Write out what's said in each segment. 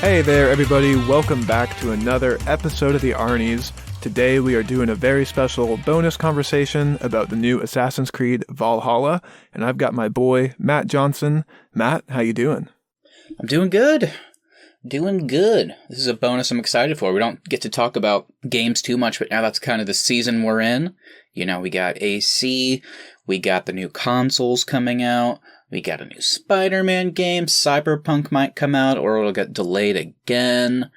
Hey there, everybody. Welcome back to another episode of the Arnies. Today we are doing a very special bonus conversation about the new Assassin's Creed Valhalla, and I've got my boy, Matt Johnson. Matt, how you doing? I'm doing good. This is a bonus I'm excited for. We don't get to talk about games too much, but now that's kind of the season we're in. You know, we got AC, we got the new consoles coming out, we got a new Spider-Man game, Cyberpunk might come out, or it'll get delayed again.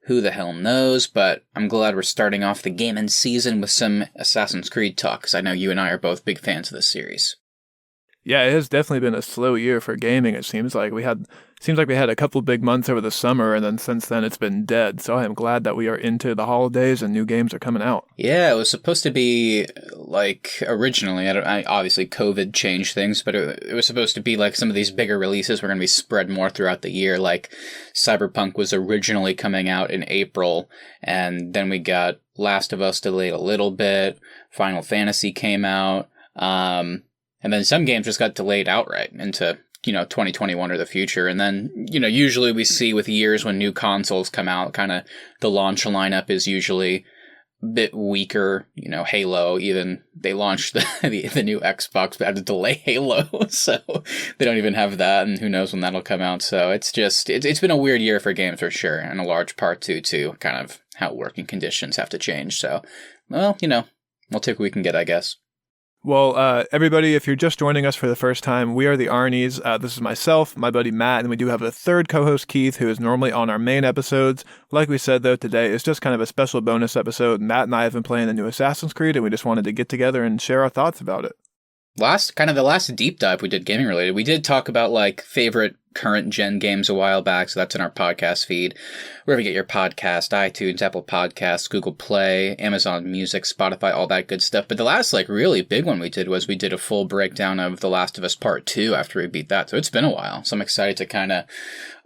Who the hell knows, but I'm glad we're starting off the gaming season with some Assassin's Creed talk, because I know you and I are both big fans of this series. Yeah, it has definitely been a slow year for gaming, it seems like. We had a couple big months over the summer, and then since then it's been dead, so I am glad that we are into the holidays and new games are coming out. Yeah, it was supposed to be, originally, obviously COVID changed things, but it was supposed to be like some of these bigger releases were going to be spread more throughout the year, like Cyberpunk was originally coming out in April, and then we got Last of Us delayed a little bit, Final Fantasy came out, and then some games just got delayed outright into, 2021 or the future. And then, usually we see with years when new consoles come out, kind of the launch lineup is usually a bit weaker. Halo, even they launched the new Xbox, but had to delay Halo. So they don't even have that. And who knows when that'll come out. So it's been a weird year for games for sure. And a large part to kind of how working conditions have to change. So, well, we'll take what we can get, I guess. Well, everybody, if you're just joining us for the first time, we are the Arnies. This is myself, my buddy Matt, and we do have a third co-host, Keith, who is normally on our main episodes. Like we said, though, today is just kind of a special bonus episode. Matt and I have been playing the new Assassin's Creed, and we just wanted to get together and share our thoughts about it. The last deep dive we did gaming related, we did talk about favorite current gen games a while back, so that's in our podcast feed, wherever you get your podcast, iTunes, Apple Podcasts, Google Play, Amazon Music, Spotify, all that good stuff. But the last really big one we did a full breakdown of The Last of Us Part 2 after we beat that. So it's been a while. So I'm excited to kind of,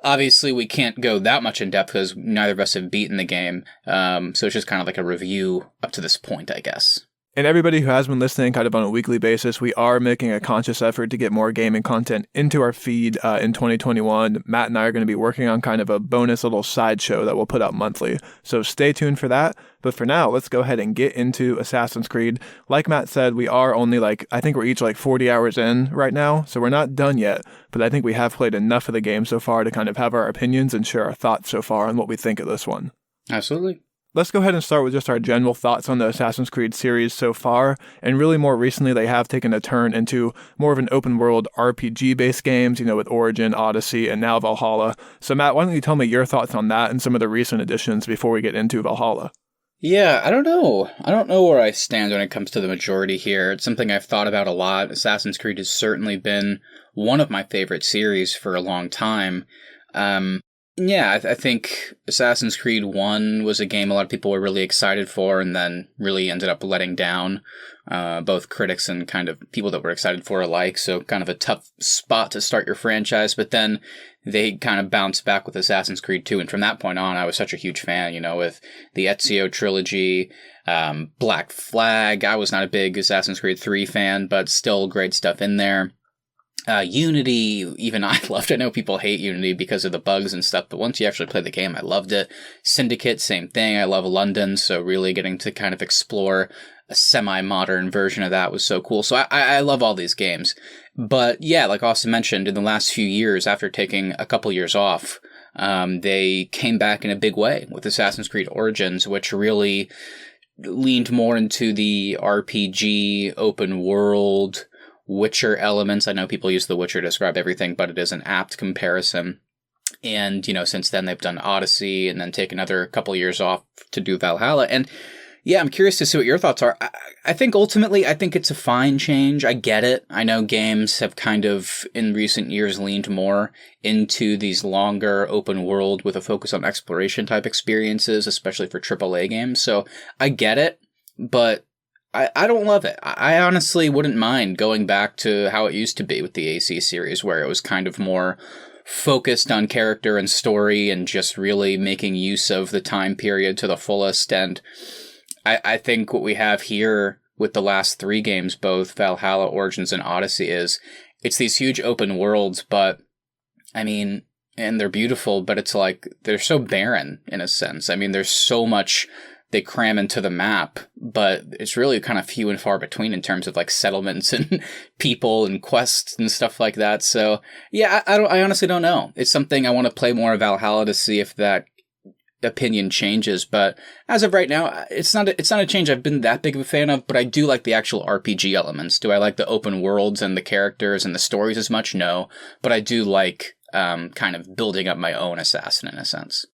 obviously we can't go that much in depth because neither of us have beaten the game. So it's just kind of like a review up to this point, I guess. And everybody who has been listening kind of on a weekly basis, we are making a conscious effort to get more gaming content into our feed in 2021. Matt and I are going to be working on kind of a bonus little sideshow that we'll put out monthly. So stay tuned for that. But for now, let's go ahead and get into Assassin's Creed. Like Matt said, we are only I think we're each 40 hours in right now. So we're not done yet. But I think we have played enough of the game so far to kind of have our opinions and share our thoughts so far on what we think of this one. Absolutely. Let's go ahead and start with just our general thoughts on the Assassin's Creed series so far, and really more recently they have taken a turn into more of an open-world RPG-based games, with Origin, Odyssey, and now Valhalla. So Matt, why don't you tell me your thoughts on that and some of the recent additions before we get into Valhalla? Yeah, I don't know. I don't know where I stand when it comes to the majority here. It's something I've thought about a lot. Assassin's Creed has certainly been one of my favorite series for a long time. Yeah, I think Assassin's Creed 1 was a game a lot of people were really excited for and then really ended up letting down both critics and kind of people that were excited for alike. So kind of a tough spot to start your franchise. But then they kind of bounced back with Assassin's Creed 2. And from that point on, I was such a huge fan, with the Ezio trilogy, Black Flag. I was not a big Assassin's Creed 3 fan, but still great stuff in there. Unity, even I loved. I know people hate Unity because of the bugs and stuff, but once you actually play the game, I loved it. Syndicate, same thing. I love London, so really getting to kind of explore a semi-modern version of that was so cool. So I love all these games. But yeah, like Austin mentioned, in the last few years, after taking a couple years off, they came back in a big way with Assassin's Creed Origins, which really leaned more into the RPG, open world, Witcher elements. I know people use The Witcher to describe everything, but it is an apt comparison. And, since then they've done Odyssey and then take another couple years off to do Valhalla. And yeah, I'm curious to see what your thoughts are. I think ultimately, it's a fine change. I get it. I know games have kind of in recent years leaned more into these longer open world with a focus on exploration type experiences, especially for AAA games. So I get it, but I don't love it. I honestly wouldn't mind going back to how it used to be with the AC series, where it was kind of more focused on character and story and just really making use of the time period to the fullest. And I think what we have here with the last three games, both Valhalla, Origins, and Odyssey, is it's these huge open worlds, but I mean, and they're beautiful, but it's like they're so barren in a sense. I mean, there's so much they cram into the map, but it's really kind of few and far between in terms of like settlements and people and quests and stuff like that. So yeah, I honestly don't know. It's something I want to play more of Valhalla to see if that opinion changes, but as of right now, it's not a change I've been that big of a fan of, but I do like the actual RPG elements. Do I like the open worlds and the characters and the stories as much? No, but I do like kind of building up my own assassin in a sense.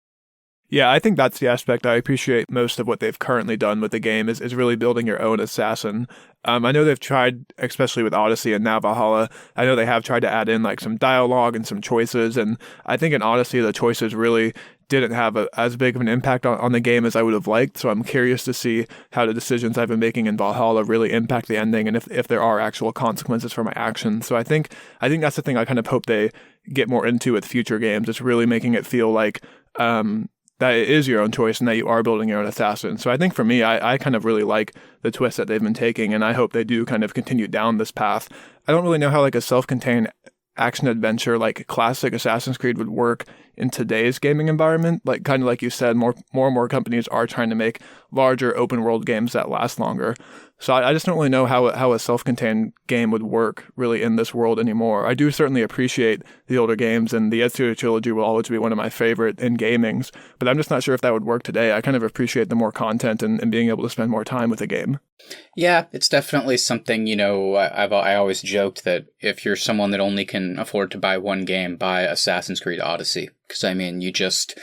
Yeah, I think that's the aspect I appreciate most of what they've currently done with the game is really building your own assassin. I know they've tried, especially with Odyssey and now Valhalla, I know they have tried to add in like some dialogue and some choices, and I think in Odyssey the choices really didn't have as big of an impact on the game as I would have liked, so I'm curious to see how the decisions I've been making in Valhalla really impact the ending and if there are actual consequences for my actions. So I think that's the thing I kind of hope they get more into with future games, is really making it feel like that it is your own choice and that you are building your own assassin. So I think for me, I kind of really like the twist that they've been taking, and I hope they do kind of continue down this path. I don't really know how like a self-contained action adventure like classic Assassin's Creed would work in today's gaming environment. Like kind of like you said, more and more companies are trying to make larger open world games that last longer. So I just don't really know how a self-contained game would work really in this world anymore. I do certainly appreciate the older games, and the Ezio trilogy will always be one of my favorite in gamings, but I'm just not sure if that would work today. I kind of appreciate the more content and being able to spend more time with a game. Yeah, it's definitely something, I always joked that if you're someone that only can afford to buy one game, buy Assassin's Creed Odyssey. Because, I mean, you just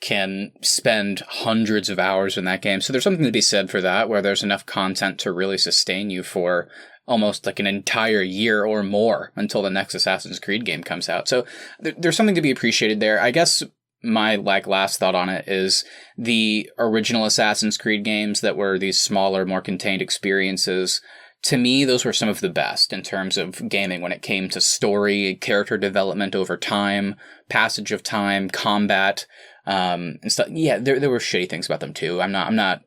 can spend hundreds of hours in that game. So there's something to be said for that, where there's enough content to really sustain you for almost like an entire year or more until the next Assassin's Creed game comes out. So there's something to be appreciated there. I guess my last thought on it is the original Assassin's Creed games that were these smaller, more contained experiences. To me, those were some of the best in terms of gaming when it came to story, character development over time, passage of time, combat, and stuff. Yeah, there were shitty things about them too. I'm not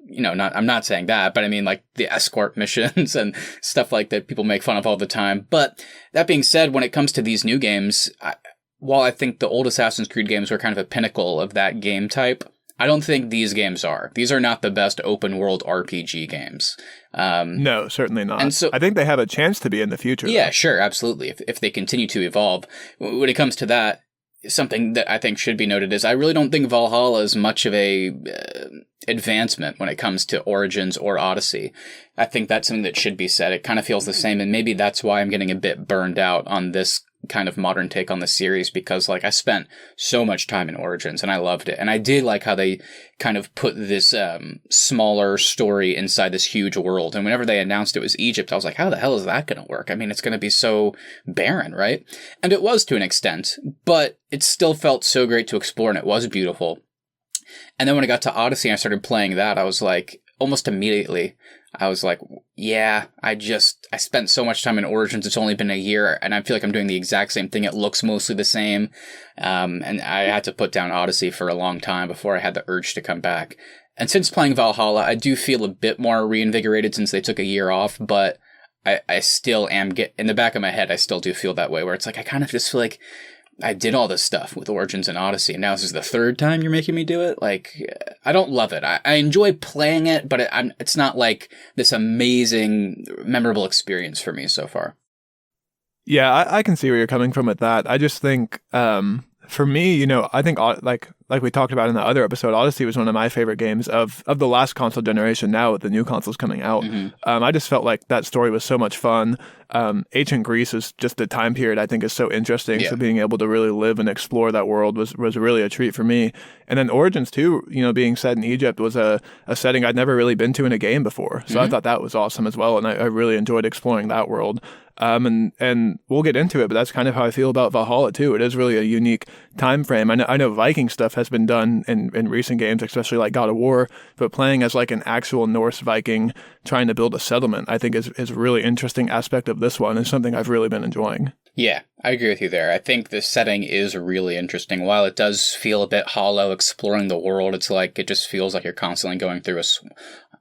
saying that, but I mean like the escort missions and stuff like that people make fun of all the time. But that being said, when it comes to these new games, while I think the old Assassin's Creed games were kind of a pinnacle of that game type, I don't think these games are. These are not the best open world RPG games. No, certainly not. And so, I think they have a chance to be in the future. Yeah, though. sure, absolutely. If they continue to evolve. When it comes to that, something that I think should be noted is I really don't think Valhalla is much of a advancement when it comes to Origins or Odyssey. I think that's something that should be said. It kind of feels the same, and maybe that's why I'm getting a bit burned out on this kind of modern take on the series, because like I spent so much time in Origins and I loved it, and I did like how they kind of put this smaller story inside this huge world. And whenever they announced it was Egypt, I was like, how the hell is that going to work? I mean, it's going to be so barren, right? And it was to an extent, but it still felt so great to explore, and it was beautiful. And then when I got to Odyssey and I started playing that, I was like, almost immediately, I was like, yeah, I spent so much time in Origins. It's only been a year, and I feel like I'm doing the exact same thing. It looks mostly the same. And I had to put down Odyssey for a long time before I had the urge to come back. And since playing Valhalla, I do feel a bit more reinvigorated since they took a year off, but I still am in the back of my head, I still do feel that way, where it's like, I kind of just feel like I did all this stuff with Origins and Odyssey, and now this is the third time you're making me do it. Like, I don't love it. I enjoy playing it, but it's not like this amazing, memorable experience for me so far. Yeah, I can see where you're coming from with that. I just think, for me, I think like we talked about in the other episode, Odyssey was one of my favorite games of the last console generation. Now with the new consoles coming out, I just felt like that story was so much fun. Ancient Greece is just the time period I think is so interesting. Yeah. So being able to really live and explore that world was really a treat for me. And then Origins too, being set in Egypt was a setting I'd never really been to in a game before. So I thought that was awesome as well. And I really enjoyed exploring that world. And we'll get into it, but that's kind of how I feel about Valhalla too. It is really a unique time frame. I know Viking stuff has been done in recent games, especially like God of War, but playing as like an actual Norse Viking trying to build a settlement, I think is a really interesting aspect of this one, and something I've really been enjoying. Yeah, I agree with you there. I think the setting is really interesting. While it does feel a bit hollow exploring the world, it's like it just feels like you're constantly going through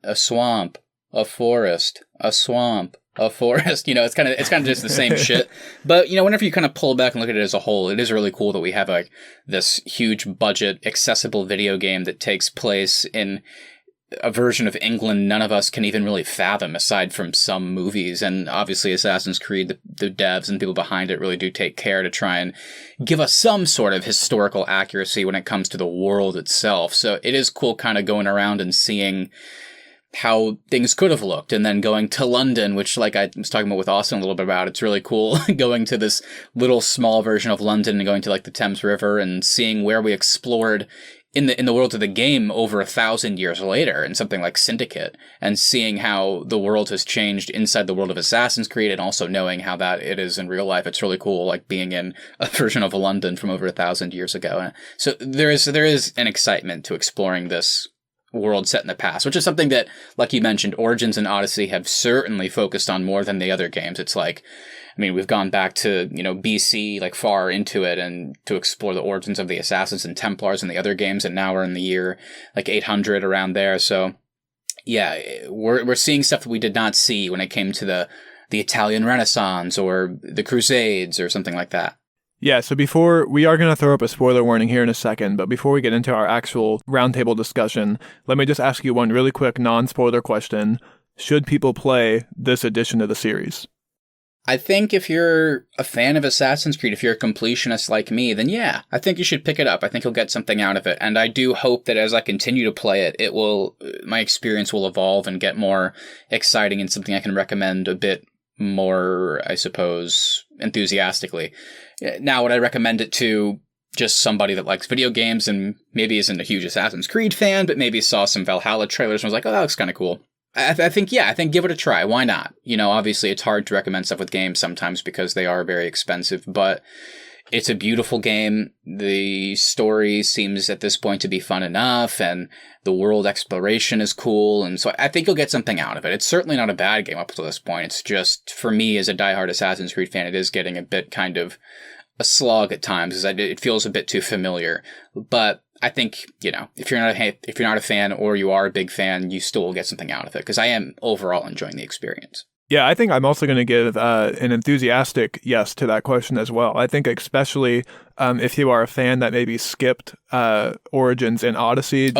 a swamp, a forest, a swamp, a forest. It's kind of just the same shit. But whenever you kind of pull back and look at it as a whole, it is really cool that we have like this huge budget, accessible video game that takes place in a version of England none of us can even really fathom aside from some movies. And obviously Assassin's Creed, the devs and people behind it really do take care to try and give us some sort of historical accuracy when it comes to the world itself. So it is cool kind of going around and seeing how things could have looked, and then going to London, which like I was talking about with Austin a little bit about, it's really cool going to this little small version of London and going to like the Thames River and seeing where we explored in the world of the game over 1,000 years later in something like Syndicate, and seeing how the world has changed inside the world of Assassin's Creed, and also knowing how that it is in real life. It's really cool, like being in a version of London from over 1,000 years ago. So there is an excitement to exploring this world set in the past, which is something that, like you mentioned, Origins and Odyssey have certainly focused on more than the other games. It's like, I mean, we've gone back to, BC, like far into it, and to explore the origins of the Assassins and Templars and the other games, and now we're in the year like 800 around there. So yeah, we're seeing stuff that we did not see when it came to the Italian Renaissance or the Crusades or something like that. Yeah, so we are going to throw up a spoiler warning here in a second, but before we get into our actual roundtable discussion, let me just ask you one really quick non-spoiler question. Should people play this edition of the series? I think if you're a fan of Assassin's Creed, if you're a completionist like me, then yeah, I think you should pick it up. I think you'll get something out of it. And I do hope that as I continue to play it, my experience will evolve and get more exciting and something I can recommend a bit more, I suppose, enthusiastically. Now, would I recommend it to just somebody that likes video games and maybe isn't a huge Assassin's Creed fan, but maybe saw some Valhalla trailers and was like, oh, that looks kind of cool? I think give it a try. Why not? Obviously it's hard to recommend stuff with games sometimes because they are very expensive, but it's a beautiful game. The story seems at this point to be fun enough, and the world exploration is cool. And so I think you'll get something out of it. It's certainly not a bad game up to this point. It's just, for me as a diehard Assassin's Creed fan, it is getting a bit kind of a slog at times, as it feels a bit too familiar. But I think, if you're not a fan, or you are a big fan, you still will get something out of it, because I am overall enjoying the experience. Yeah, I think I'm also going to give an enthusiastic yes to that question as well. I think especially if you are a fan that maybe skipped Origins and Odyssey,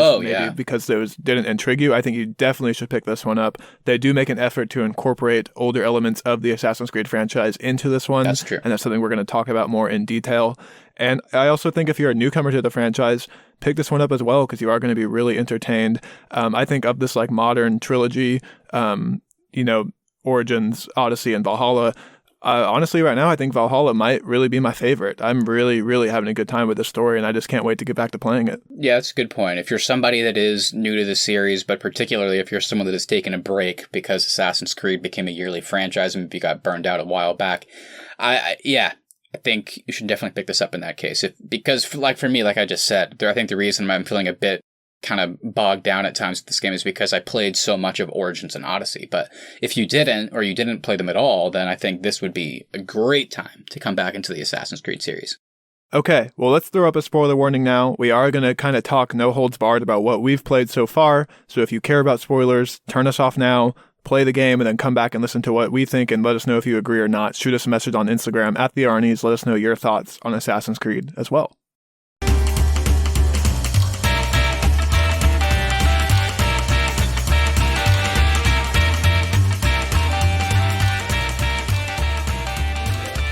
because those didn't intrigue you, I think you definitely should pick this one up. They do make an effort to incorporate older elements of the Assassin's Creed franchise into this one. That's true. And that's something we're going to talk about more in detail. And I also think if you're a newcomer to the franchise, pick this one up as well, because you are going to be really entertained. I think of this like modern trilogy, Origins, Odyssey, and Valhalla. Honestly, right now, I think Valhalla might really be my favorite. I'm really, really having a good time with this story, and I just can't wait to get back to playing it. Yeah, that's a good point. If you're somebody that is new to the series, but particularly if you're someone that has taken a break because Assassin's Creed became a yearly franchise and maybe got burned out a while back, I think you should definitely pick this up in that case. Because for me, like I just said, I think the reason I'm feeling a bit kind of bogged down at times with this game is because I played so much of Origins and Odyssey. But if you didn't play them at all, then I think this would be a great time to come back into the Assassin's Creed series. Okay, well, let's throw up a spoiler warning now. We are going to kind of talk no holds barred about what we've played so far. So if you care about spoilers, turn us off now, play the game, and then come back and listen to what we think and let us know if you agree or not. Shoot us a message on Instagram at the Arnies. Let us know your thoughts on Assassin's Creed as well.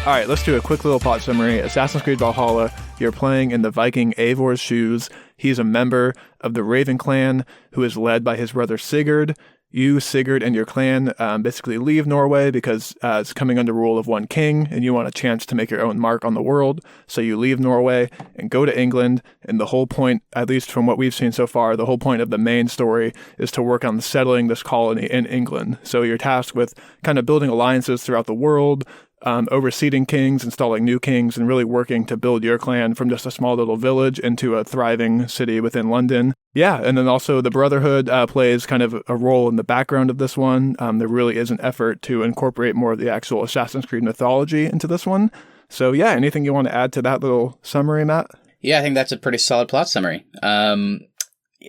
All right, let's do a quick little plot summary. Assassin's Creed Valhalla, you're playing in the Viking Eivor's shoes. He's a member of the Raven clan who is led by his brother Sigurd. You, Sigurd, and your clan basically leave Norway because it's coming under rule of one king, and you want a chance to make your own mark on the world. So you leave Norway and go to England, and the whole point, at least from what we've seen so far, the whole point of the main story is to work on settling this colony in England. So you're tasked with kind of building alliances throughout the world, overseeing kings, installing new kings, and really working to build your clan from just a small little village into a thriving city within London. Yeah, and then also the Brotherhood plays kind of a role in the background of this one. There really is an effort to incorporate more of the actual Assassin's Creed mythology into this one. So yeah, anything you want to add to that little summary, Matt? Yeah, I think that's a pretty solid plot summary.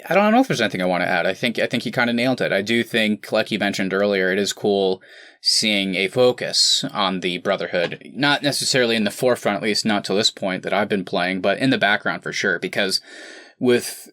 I don't know if there's anything I want to add. I think you kind of nailed it. I do think, like you mentioned earlier, it is cool seeing a focus on the Brotherhood. Not necessarily in the forefront, at least not to this point that I've been playing, but in the background for sure. Because with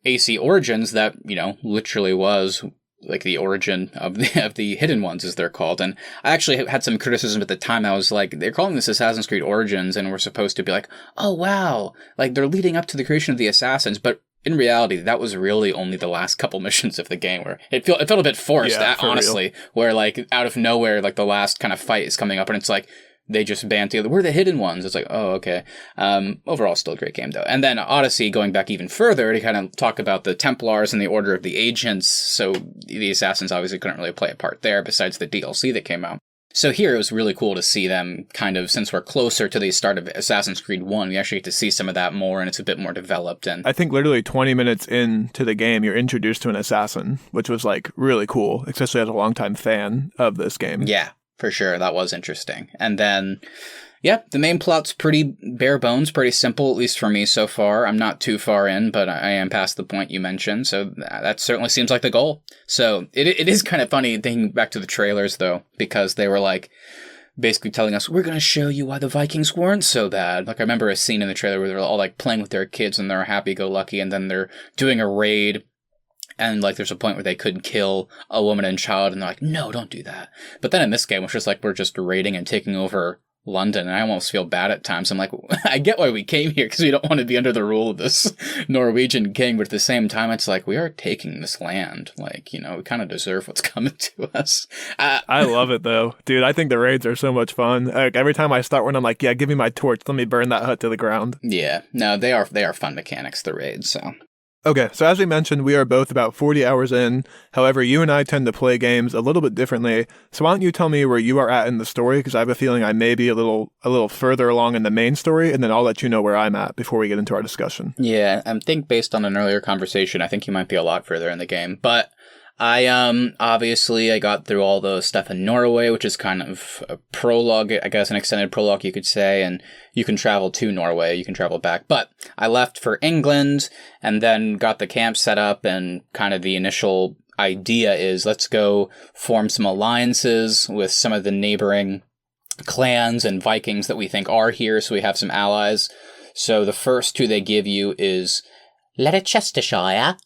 AC Origins, that, literally was like the origin of the Hidden Ones, as they're called. And I actually had some criticism at the time. I was like, they're calling this Assassin's Creed Origins, and we're supposed to be like, oh wow, like they're leading up to the creation of the Assassins, but in reality, that was really only the last couple missions of the game, where it felt a bit forced, honestly, real. Where like out of nowhere, like the last kind of fight is coming up, and it's like they just band together. We're the Hidden Ones. It's like, oh, okay. Overall, still a great game though. And then Odyssey, going back even further to kind of talk about the Templars and the Order of the Ancients. So the Assassins obviously couldn't really play a part there, besides the DLC that came out. So here it was really cool to see them kind of, since we're closer to the start of Assassin's Creed 1, we actually get to see some of that more, and it's a bit more developed. And I think literally 20 minutes into the game, you're introduced to an assassin, which was like really cool, especially as a longtime fan of this game. Yeah, for sure. That was interesting. And then, yeah, the main plot's pretty bare bones, pretty simple, at least for me so far. I'm not too far in, but I am past the point you mentioned, so that certainly seems like the goal. So it is kind of funny thinking back to the trailers, though, because they were like basically telling us, we're going to show you why the Vikings weren't so bad. Like, I remember a scene in the trailer where they're all like playing with their kids and they're happy-go-lucky, and then they're doing a raid, and like there's a point where they could kill a woman and child, and they're like, no, don't do that. But then in this game, it's just like we're just raiding and taking over London, and I almost feel bad at times. I'm like, I get why we came here, because we don't want to be under the rule of this Norwegian king, but at the same time, it's like, we are taking this land. Like, we kind of deserve what's coming to us. I love it, though. Dude, I think the raids are so much fun. Like, every time I start one, I'm like, yeah, give me my torch. Let me burn that hut to the ground. Yeah, no, they are fun mechanics, the raids, so... Okay, so as we mentioned, we are both about 40 hours in. However, you and I tend to play games a little bit differently. So why don't you tell me where you are at in the story? Because I have a feeling I may be a little further along in the main story, and then I'll let you know where I'm at before we get into our discussion. Yeah, I think based on an earlier conversation, I think you might be a lot further in the game. But I obviously I got through all the stuff in Norway, which is kind of a prologue, I guess an extended prologue you could say, and you can travel to Norway, you can travel back. But I left for England and then got the camp set up, and kind of the initial idea is let's go form some alliances with some of the neighboring clans and Vikings that we think are here, so we have some allies. So the first two they give you is Leicestershire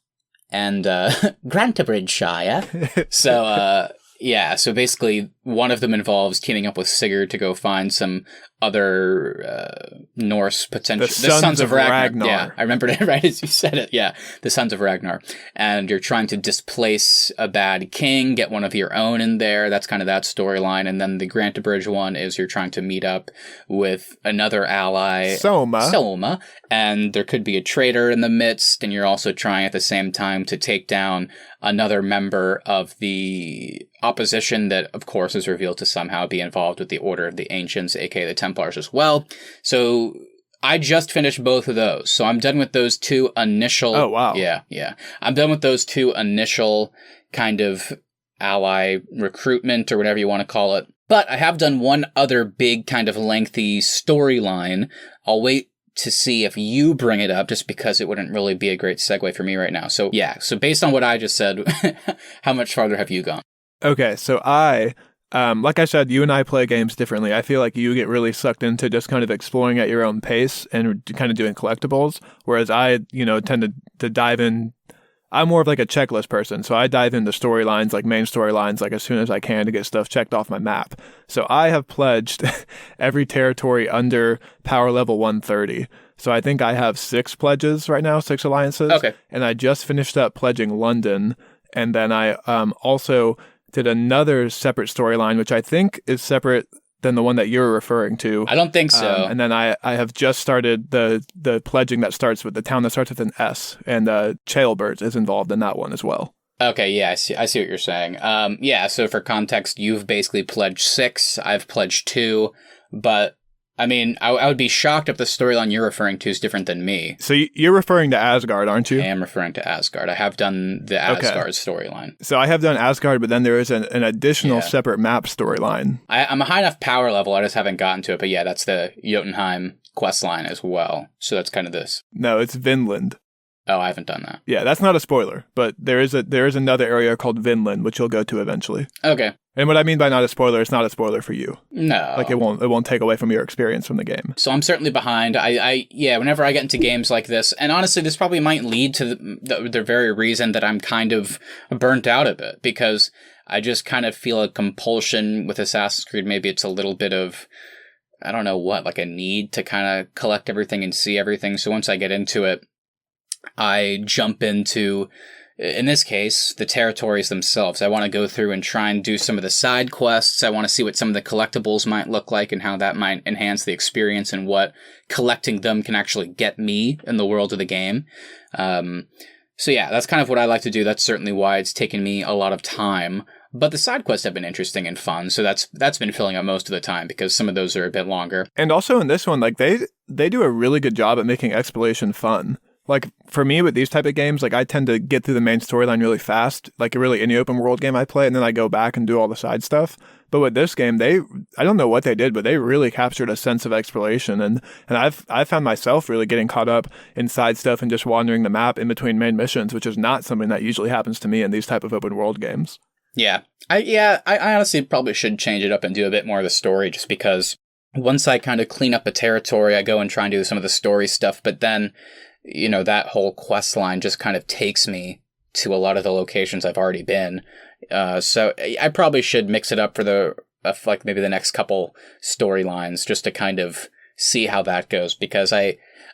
and Grantabridgeshire. So basically one of them involves teaming up with Sigurd to go find some other Norse potential... The Sons of Ragnar. Yeah, I remembered it right as you said it. Yeah, the Sons of Ragnar. And you're trying to displace a bad king, get one of your own in there. That's kind of that storyline. And then the Grantabridge one is you're trying to meet up with another ally... Soma. And there could be a traitor in the midst, and you're also trying at the same time to take down another member of the opposition that, of course, is revealed to somehow be involved with the Order of the Ancients, aka the Templars as well. So I just finished both of those. So I'm done with those two initial... Oh, wow. Yeah. I'm done with those two initial kind of ally recruitment, or whatever you want to call it. But I have done one other big kind of lengthy storyline. I'll wait to see if you bring it up, just because it wouldn't really be a great segue for me right now. So yeah, so based on what I just said, how much farther have you gone? Okay, so like I said, you and I play games differently. I feel like you get really sucked into just kind of exploring at your own pace and kind of doing collectibles, whereas I, tend to dive in. I'm more of like a checklist person, so I dive into storylines, like main storylines, like as soon as I can to get stuff checked off my map. So I have pledged every territory under power level 130. So I think I have 6 pledges right now, 6 alliances. Okay. And I just finished up pledging London, and then I also did another separate storyline, which I think is separate than the one that you're referring to. I don't think so. And then I have just started the pledging that starts with the town that starts with an S, and Chaelbert is involved in that one as well. Okay, yeah, I see what you're saying. So for context, you've basically pledged 6, I've pledged 2, but I mean, I would be shocked if the storyline you're referring to is different than me. So you're referring to Asgard, aren't you? I am referring to Asgard. I have done the Asgard storyline. So I have done Asgard, but then there is an additional separate map storyline. I'm a high enough power level, I just haven't gotten to it, but yeah, that's the Jotunheim quest line as well. So that's kind of this. No, it's Vinland. Oh, I haven't done that. Yeah, that's not a spoiler, but there is another area called Vinland, which you'll go to eventually. Okay. And what I mean by not a spoiler, it's not a spoiler for you. No. Like it won't take away from your experience from the game. So I'm certainly behind. Yeah, whenever I get into games like this, and honestly, this probably might lead to the very reason that I'm kind of burnt out a bit, because I just kind of feel a compulsion with Assassin's Creed. Maybe it's a little bit of, I don't know what, like a need to kind of collect everything and see everything. So once I get into it, I jump into, in this case, the territories themselves. I want to go through and try and do some of the side quests. I want to see what some of the collectibles might look like and how that might enhance the experience and what collecting them can actually get me in the world of the game. So yeah, that's kind of what I like to do. That's certainly why it's taken me a lot of time. But the side quests have been interesting and fun, so that's been filling up most of the time because some of those are a bit longer. And also in this one, like they do a really good job at making exploration fun. Like, for me, with these type of games, like, I tend to get through the main storyline really fast, like really any open world game I play, and then I go back and do all the side stuff. But with this game, I don't know what they did, but they really captured a sense of exploration, and I've found myself really getting caught up in side stuff and just wandering the map in between main missions, which is not something that usually happens to me in these type of open world games. Yeah. I honestly probably should change it up and do a bit more of the story, just because once I kind of clean up a territory, I go and try and do some of the story stuff, but then, you know, that whole quest line just kind of takes me to a lot of the locations I've already been. So I probably should mix it up for like maybe the next couple storylines, just to kind of see how that goes, because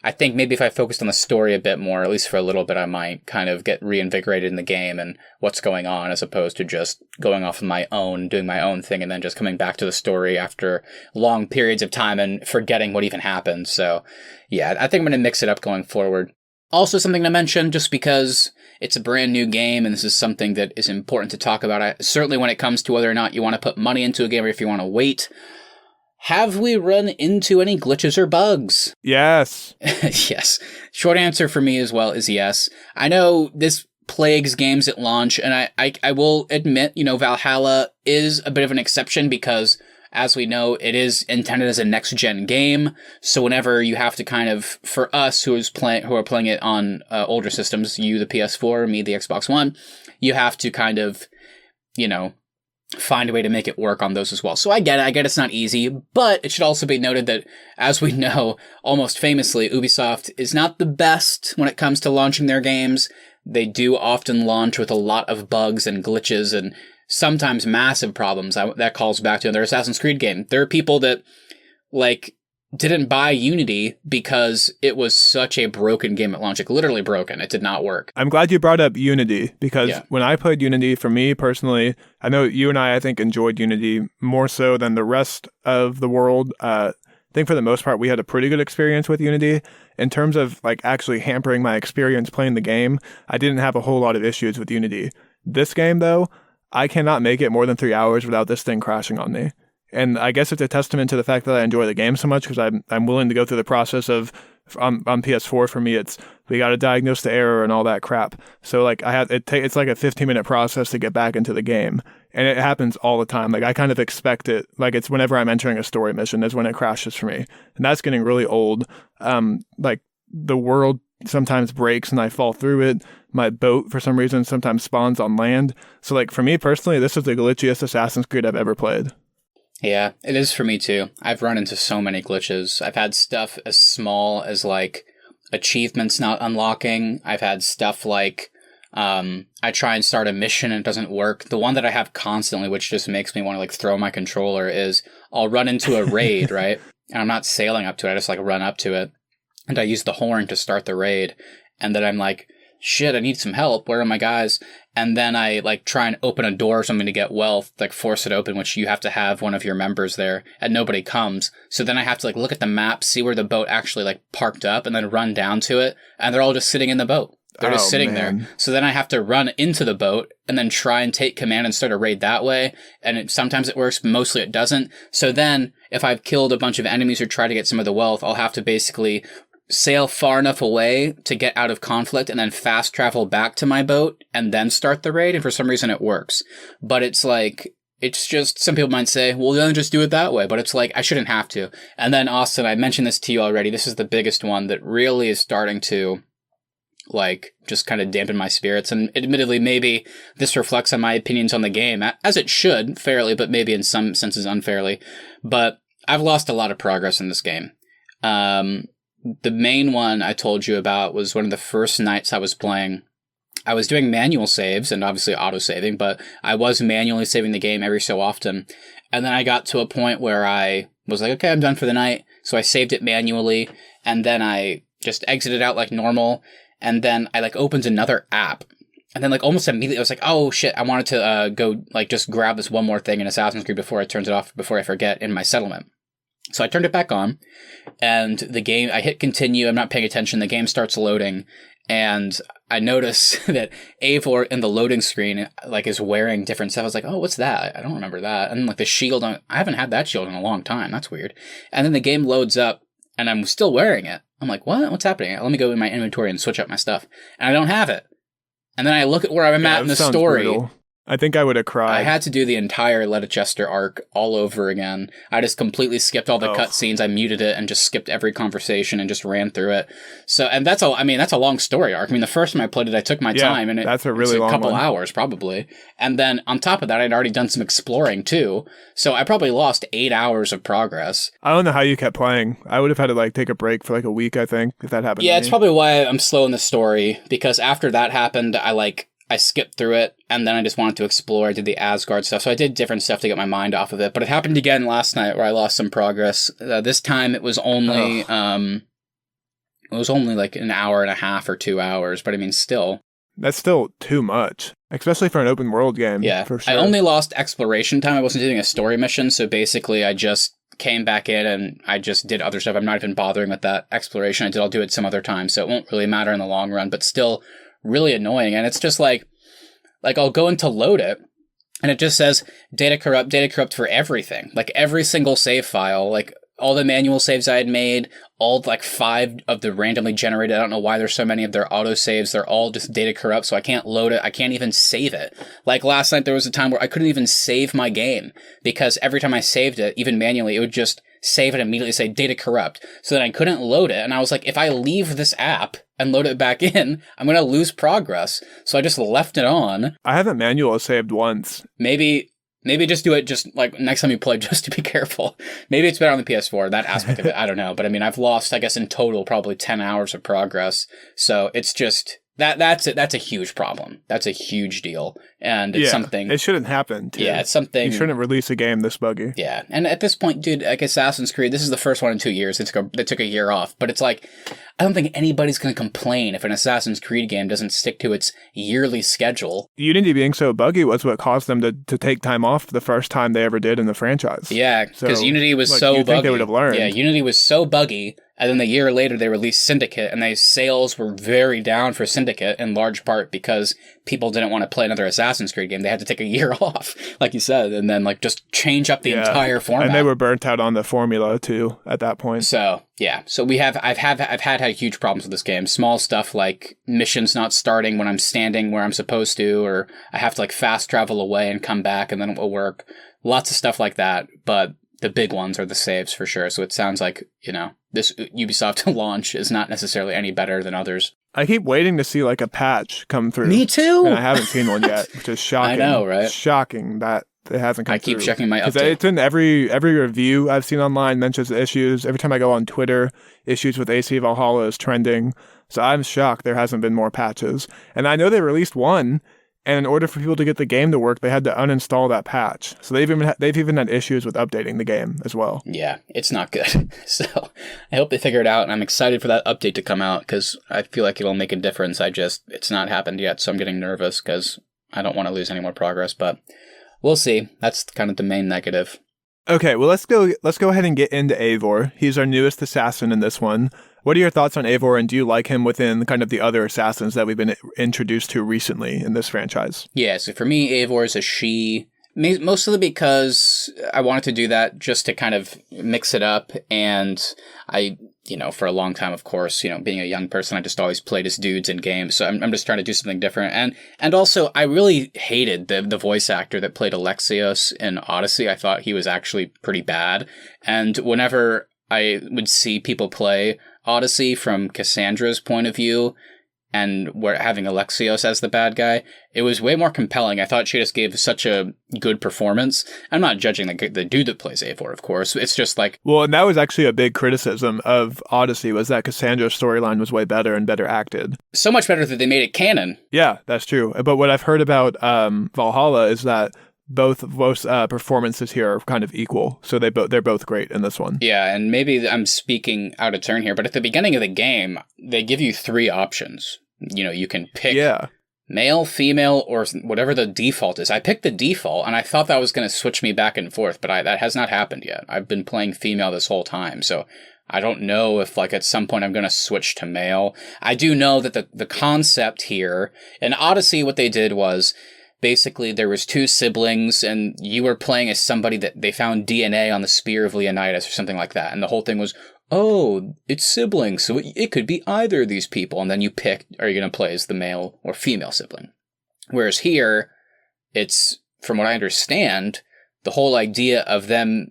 I think maybe if I focused on the story a bit more, at least for a little bit, I might kind of get reinvigorated in the game and what's going on, as opposed to just going off on my own, doing my own thing, and then just coming back to the story after long periods of time and forgetting what even happened. So yeah, I think I'm going to mix it up going forward. Also, something to mention, just because it's a brand new game and this is something that is important to talk about, certainly when it comes to whether or not you want to put money into a game or if you want to wait. Have we run into any glitches or bugs? Yes. Yes. Short answer for me as well is yes. I know this plagues games at launch, and I will admit, you know, Valhalla is a bit of an exception because, as we know, it is intended as a next-gen game. So whenever you have to kind of, for us who are playing it on older systems, you the PS4, me the Xbox One, you have to kind of, you know, find a way to make it work on those as well. So I get it's not easy, but it should also be noted that, as we know, almost famously, Ubisoft is not the best when it comes to launching their games. They do often launch with a lot of bugs and glitches and sometimes massive problems. That calls back to another Assassin's Creed game. There are people that, like, didn't buy Unity because it was such a broken game at launch. Like, literally broken. It did not work. I'm glad you brought up Unity, because when I played Unity, for me personally, I know you and I think, enjoyed Unity more so than the rest of the world. I think for the most part, we had a pretty good experience with Unity. In terms of, like, actually hampering my experience playing the game, I didn't have a whole lot of issues with Unity. This game, though, I cannot make it more than 3 hours without this thing crashing on me. And I guess it's a testament to the fact that I enjoy the game so much, because I'm willing to go through the process of, on PS4 for me, we got to diagnose the error and all that crap. So like it's like a 15-minute process to get back into the game, and it happens all the time. Like I kind of expect it. Like it's whenever I'm entering a story mission is when it crashes for me, and that's getting really old. Like the world sometimes breaks and I fall through it. My boat for some reason sometimes spawns on land. So like for me personally, this is the glitchiest Assassin's Creed I've ever played. Yeah, it is for me too. I've run into so many glitches. I've had stuff as small as like achievements not unlocking. I've had stuff like I try and start a mission and it doesn't work. The one that I have constantly, which just makes me want to like throw my controller, is I'll run into a raid, right? And I'm not sailing up to it. I just like run up to it and I use the horn to start the raid. And then I'm like, shit, I need some help. Where are my guys? And then I like try and open a door or something to get wealth, like force it open, which you have to have one of your members there, and nobody comes. So then I have to like look at the map, see where the boat actually like parked up, and then run down to it. And they're all just sitting in the boat. They're just sitting there. So then I have to run into the boat and then try and take command and start a raid that way. And sometimes it works, but mostly it doesn't. So then if I've killed a bunch of enemies or try to get some of the wealth, I'll have to basically sail far enough away to get out of conflict and then fast travel back to my boat and then start the raid. And for some reason it works. But it's like, it's just, some people might say, well, then just do it that way. But it's like, I shouldn't have to. And then Austin, I mentioned this to you already. This is the biggest one that really is starting to like, just kind of dampen my spirits. And admittedly, maybe this reflects on my opinions on the game, as it should, fairly, but maybe in some senses unfairly. But I've lost a lot of progress in this game. The main one I told you about was one of the first nights I was playing. I was doing manual saves and obviously auto-saving, but I was manually saving the game every so often. And then I got to a point where I was like, okay, I'm done for the night. So I saved it manually, and then I just exited out like normal. And then I like opened another app. And then like almost immediately I was like, oh shit, I wanted to go like just grab this one more thing in Assassin's Creed before it turns it off, before I forget, in my settlement. So I turned it back on, and the game, I hit continue, I'm not paying attention, the game starts loading, and I notice that Eivor in the loading screen, like, is wearing different stuff. I was like, oh, what's that? I don't remember that. And like the shield, I haven't had that shield in a long time, that's weird. And then the game loads up, and I'm still wearing it. I'm like, what? What's happening? Let me go in my inventory and switch up my stuff. And I don't have it. And then I look at where I'm at in the story. Brutal. I think I would have cried. I had to do the entire Leicester arc all over again. I just completely skipped all the cutscenes. I muted it and just skipped every conversation and just ran through it. So, and that's a long story arc. I mean, the first time I played it, I took my time, and that's a really long couple one. Hours probably. And then on top of that, I'd already done some exploring too. So I probably lost 8 hours of progress. I don't know how you kept playing. I would have had to like take a break for like a week, I think, if that happened. Yeah, it's probably why I'm slow in the story, because after that happened, I skipped through it, and then I just wanted to explore. I did the Asgard stuff, so I did different stuff to get my mind off of it. But it happened again last night, where I lost some progress. This time it was only like an hour and a half or 2 hours. But I mean, still, that's still too much, especially for an open world game. Yeah, for sure. I only lost exploration time. I wasn't doing a story mission, so basically, I just came back in and I just did other stuff. I'm not even bothering with that exploration. I'll do it some other time, so it won't really matter in the long run. But still, really annoying. And it's just like I'll go in to load it, and it just says data corrupt for everything. Like every single save file, like all the manual saves I had made, all like 5 of the randomly generated, I don't know why there's so many of their auto saves, they're all just data corrupt, so I can't load it, I can't even save it. Like last night there was a time where I couldn't even save my game, because every time I saved it, even manually, it would just save and immediately say data corrupt. So then I couldn't load it, and I was like, if I leave this app and load it back in, I'm going to lose progress. So I just left it on. I haven't manual saved once. Maybe just do it just like next time you play, just to be careful. Maybe it's better on the PS4, that aspect of it. I don't know. But I mean, I've lost, I guess, in total, probably 10 hours of progress. So it's just, that's a huge problem. That's a huge deal. And it's something. It shouldn't happen, too. Yeah, it's something. You shouldn't release a game this buggy. Yeah. And at this point, dude, like Assassin's Creed, this is the first one in 2 years. They took a year off. But it's like, I don't think anybody's going to complain if an Assassin's Creed game doesn't stick to its yearly schedule. Unity being so buggy was what caused them to take time off the first time they ever did in the franchise. Yeah, because so, Unity was so buggy. Think they would have learned. Yeah, Unity was so buggy. And then the year later, they released Syndicate, and their sales were very down for Syndicate, in large part because people didn't want to play another Assassin's Creed game. They had to take a year off, like you said, and then like just change up the entire format. And they were burnt out on the formula too at that point. So yeah, so I've had huge problems with this game. Small stuff like missions not starting when I'm standing where I'm supposed to, or I have to like fast travel away and come back, and then it will work. Lots of stuff like that, but the big ones are the saves for sure. So it sounds like, this Ubisoft launch is not necessarily any better than others. I keep waiting to see like a patch come through. Me too. And I haven't seen one yet, which is shocking. I know, right? Shocking that it hasn't come through. I keep checking my update. It's in every review I've seen online mentions the issues. Every time I go on Twitter, issues with AC Valhalla is trending. So I'm shocked there hasn't been more patches. And I know they released one, and in order for people to get the game to work, they had to uninstall that patch. So they've even had issues with updating the game as well. Yeah, it's not good. So I hope they figure it out, and I'm excited for that update to come out because I feel like it'll make a difference. It's not happened yet, so I'm getting nervous because I don't want to lose any more progress, but we'll see. That's kind of the main negative. Okay, well, let's go ahead and get into Eivor. He's our newest assassin in this one. What are your thoughts on Eivor, and do you like him within kind of the other assassins that we've been introduced to recently in this franchise? Yeah, so for me, Eivor is a she, mostly because I wanted to do that just to kind of mix it up, and I, for a long time, of course, being a young person, I just always played as dudes in games, so I'm just trying to do something different, and also, I really hated the voice actor that played Alexios in Odyssey. I thought he was actually pretty bad, and whenever I would see people play Odyssey from Cassandra's point of view, and we're having Alexios as the bad guy, it was way more compelling. I thought she just gave such a good performance. I'm not judging the dude that plays Eivor, of course. It's just like... Well, and that was actually a big criticism of Odyssey, was that Cassandra's storyline was way better and better acted. So much better that they made it canon. Yeah, that's true. But what I've heard about Valhalla is that both performances here are kind of equal, so they're both great in this one. Yeah, and maybe I'm speaking out of turn here, but at the beginning of the game, they give you 3 options. You know, you can pick male, female, or whatever the default is. I picked the default, and I thought that was going to switch me back and forth, but that has not happened yet. I've been playing female this whole time, so I don't know if, like, at some point I'm going to switch to male. I do know that the concept here, in Odyssey, what they did was... basically, there was 2 siblings, and you were playing as somebody that they found DNA on the Spear of Leonidas or something like that. And the whole thing was, oh, it's siblings, so it could be either of these people. And then you pick, are you going to play as the male or female sibling? Whereas here, it's, from what I understand, the whole idea of them,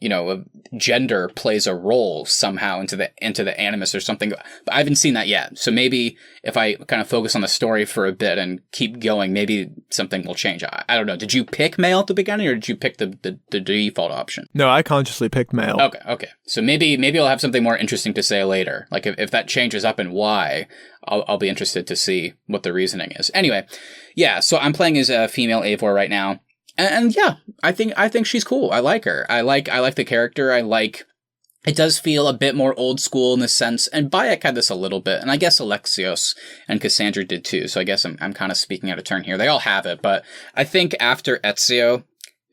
you know, gender plays a role somehow into the animus or something. But I haven't seen that yet. So maybe if I kind of focus on the story for a bit and keep going, maybe something will change. I don't know. Did you pick male at the beginning, or did you pick the default option? No, I consciously picked male. Okay. So maybe I'll have something more interesting to say later. Like if that changes up and why, I'll be interested to see what the reasoning is. Anyway, yeah. So I'm playing as a female Eivor right now. And yeah, I think she's cool. I like her. I like the character. It does feel a bit more old school in this sense. And Bayek had this a little bit, and I guess Alexios and Cassandra did too. So I guess I'm kind of speaking out of turn here. They all have it, but I think after Ezio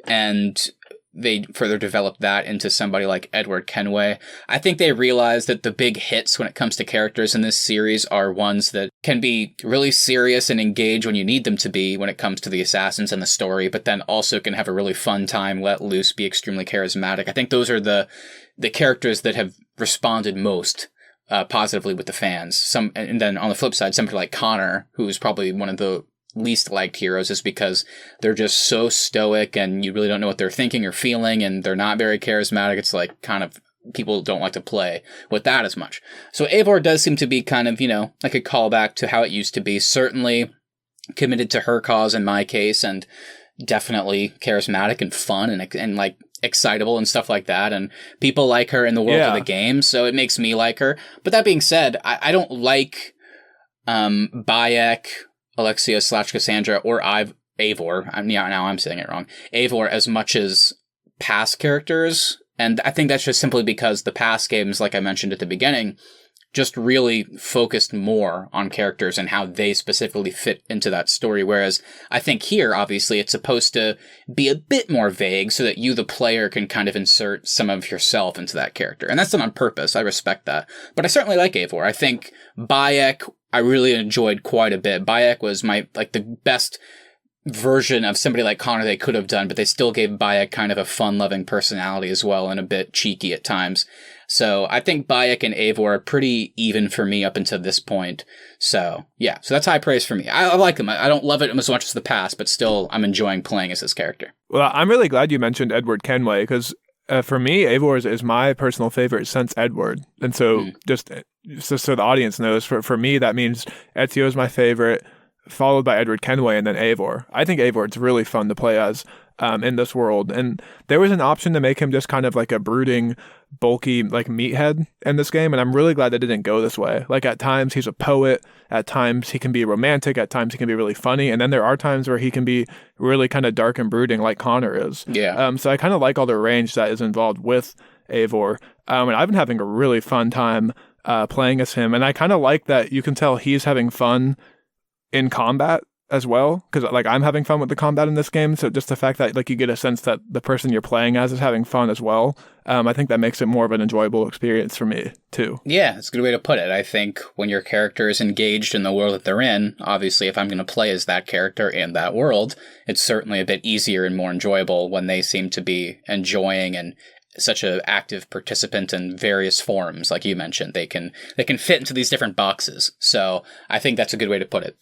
and they further developed that into somebody like Edward Kenway, I think they realized that the big hits when it comes to characters in this series are ones that can be really serious and engage when you need them to be when it comes to the assassins and the story, but then also can have a really fun time, let loose, be extremely charismatic. I think those are the characters that have responded most positively with the fans. And then on the flip side, somebody like Connor, who's probably one of the least liked heroes, is because they're just so stoic and you really don't know what they're thinking or feeling, and they're not very charismatic. It's like kind of people don't like to play with that as much. So Eivor does seem to be kind of, you know, like a callback to how it used to be. Certainly committed to her cause in my case, and definitely charismatic and fun and like excitable and stuff like that. And people like her in the world of the game, so it makes me like her. But that being said, I don't like Bayek, Alexios / Cassandra, or Eivor. Now I'm saying it wrong. Eivor as much as past characters. And I think that's just simply because the past games, like I mentioned at the beginning, just really focused more on characters and how they specifically fit into that story. Whereas I think here, obviously, it's supposed to be a bit more vague so that you, the player, can kind of insert some of yourself into that character. And that's done on purpose. I respect that. But I certainly like Eivor. I think Bayek, I really enjoyed quite a bit. Bayek was the best version of somebody like Connor they could have done, but they still gave Bayek kind of a fun-loving personality as well, and a bit cheeky at times. So I think Bayek and Eivor are pretty even for me up until this point. So yeah, so that's high praise for me. I like them. I don't love it as much as the past, but still I'm enjoying playing as this character. Well, I'm really glad you mentioned Edward Kenway, because for me, Eivor is my personal favorite since Edward. And so just so the audience knows, for me, that means Ezio is my favorite, followed by Edward Kenway, and then Eivor. I think Eivor's really fun to play as in this world. And there was an option to make him just kind of like a brooding, bulky, like meathead in this game, and I'm really glad they didn't go this way. Like, at times he's a poet, at times he can be romantic, at times he can be really funny, and then there are times where he can be really kind of dark and brooding like Connor is. Yeah. So I kind of like all the range that is involved with Eivor. And I've been having a really fun time playing as him, and I kind of like that you can tell he's having fun in combat as well, because like I'm having fun with the combat in this game. So just the fact that like you get a sense that the person you're playing as is having fun as well, I think that makes it more of an enjoyable experience for me too. Yeah, it's a good way to put it. I think when your character is engaged in the world that they're in, obviously if I'm going to play as that character in that world, it's certainly a bit easier and more enjoyable when they seem to be enjoying and such an active participant in various forms. Like you mentioned, they can fit into these different boxes. So I think that's a good way to put it.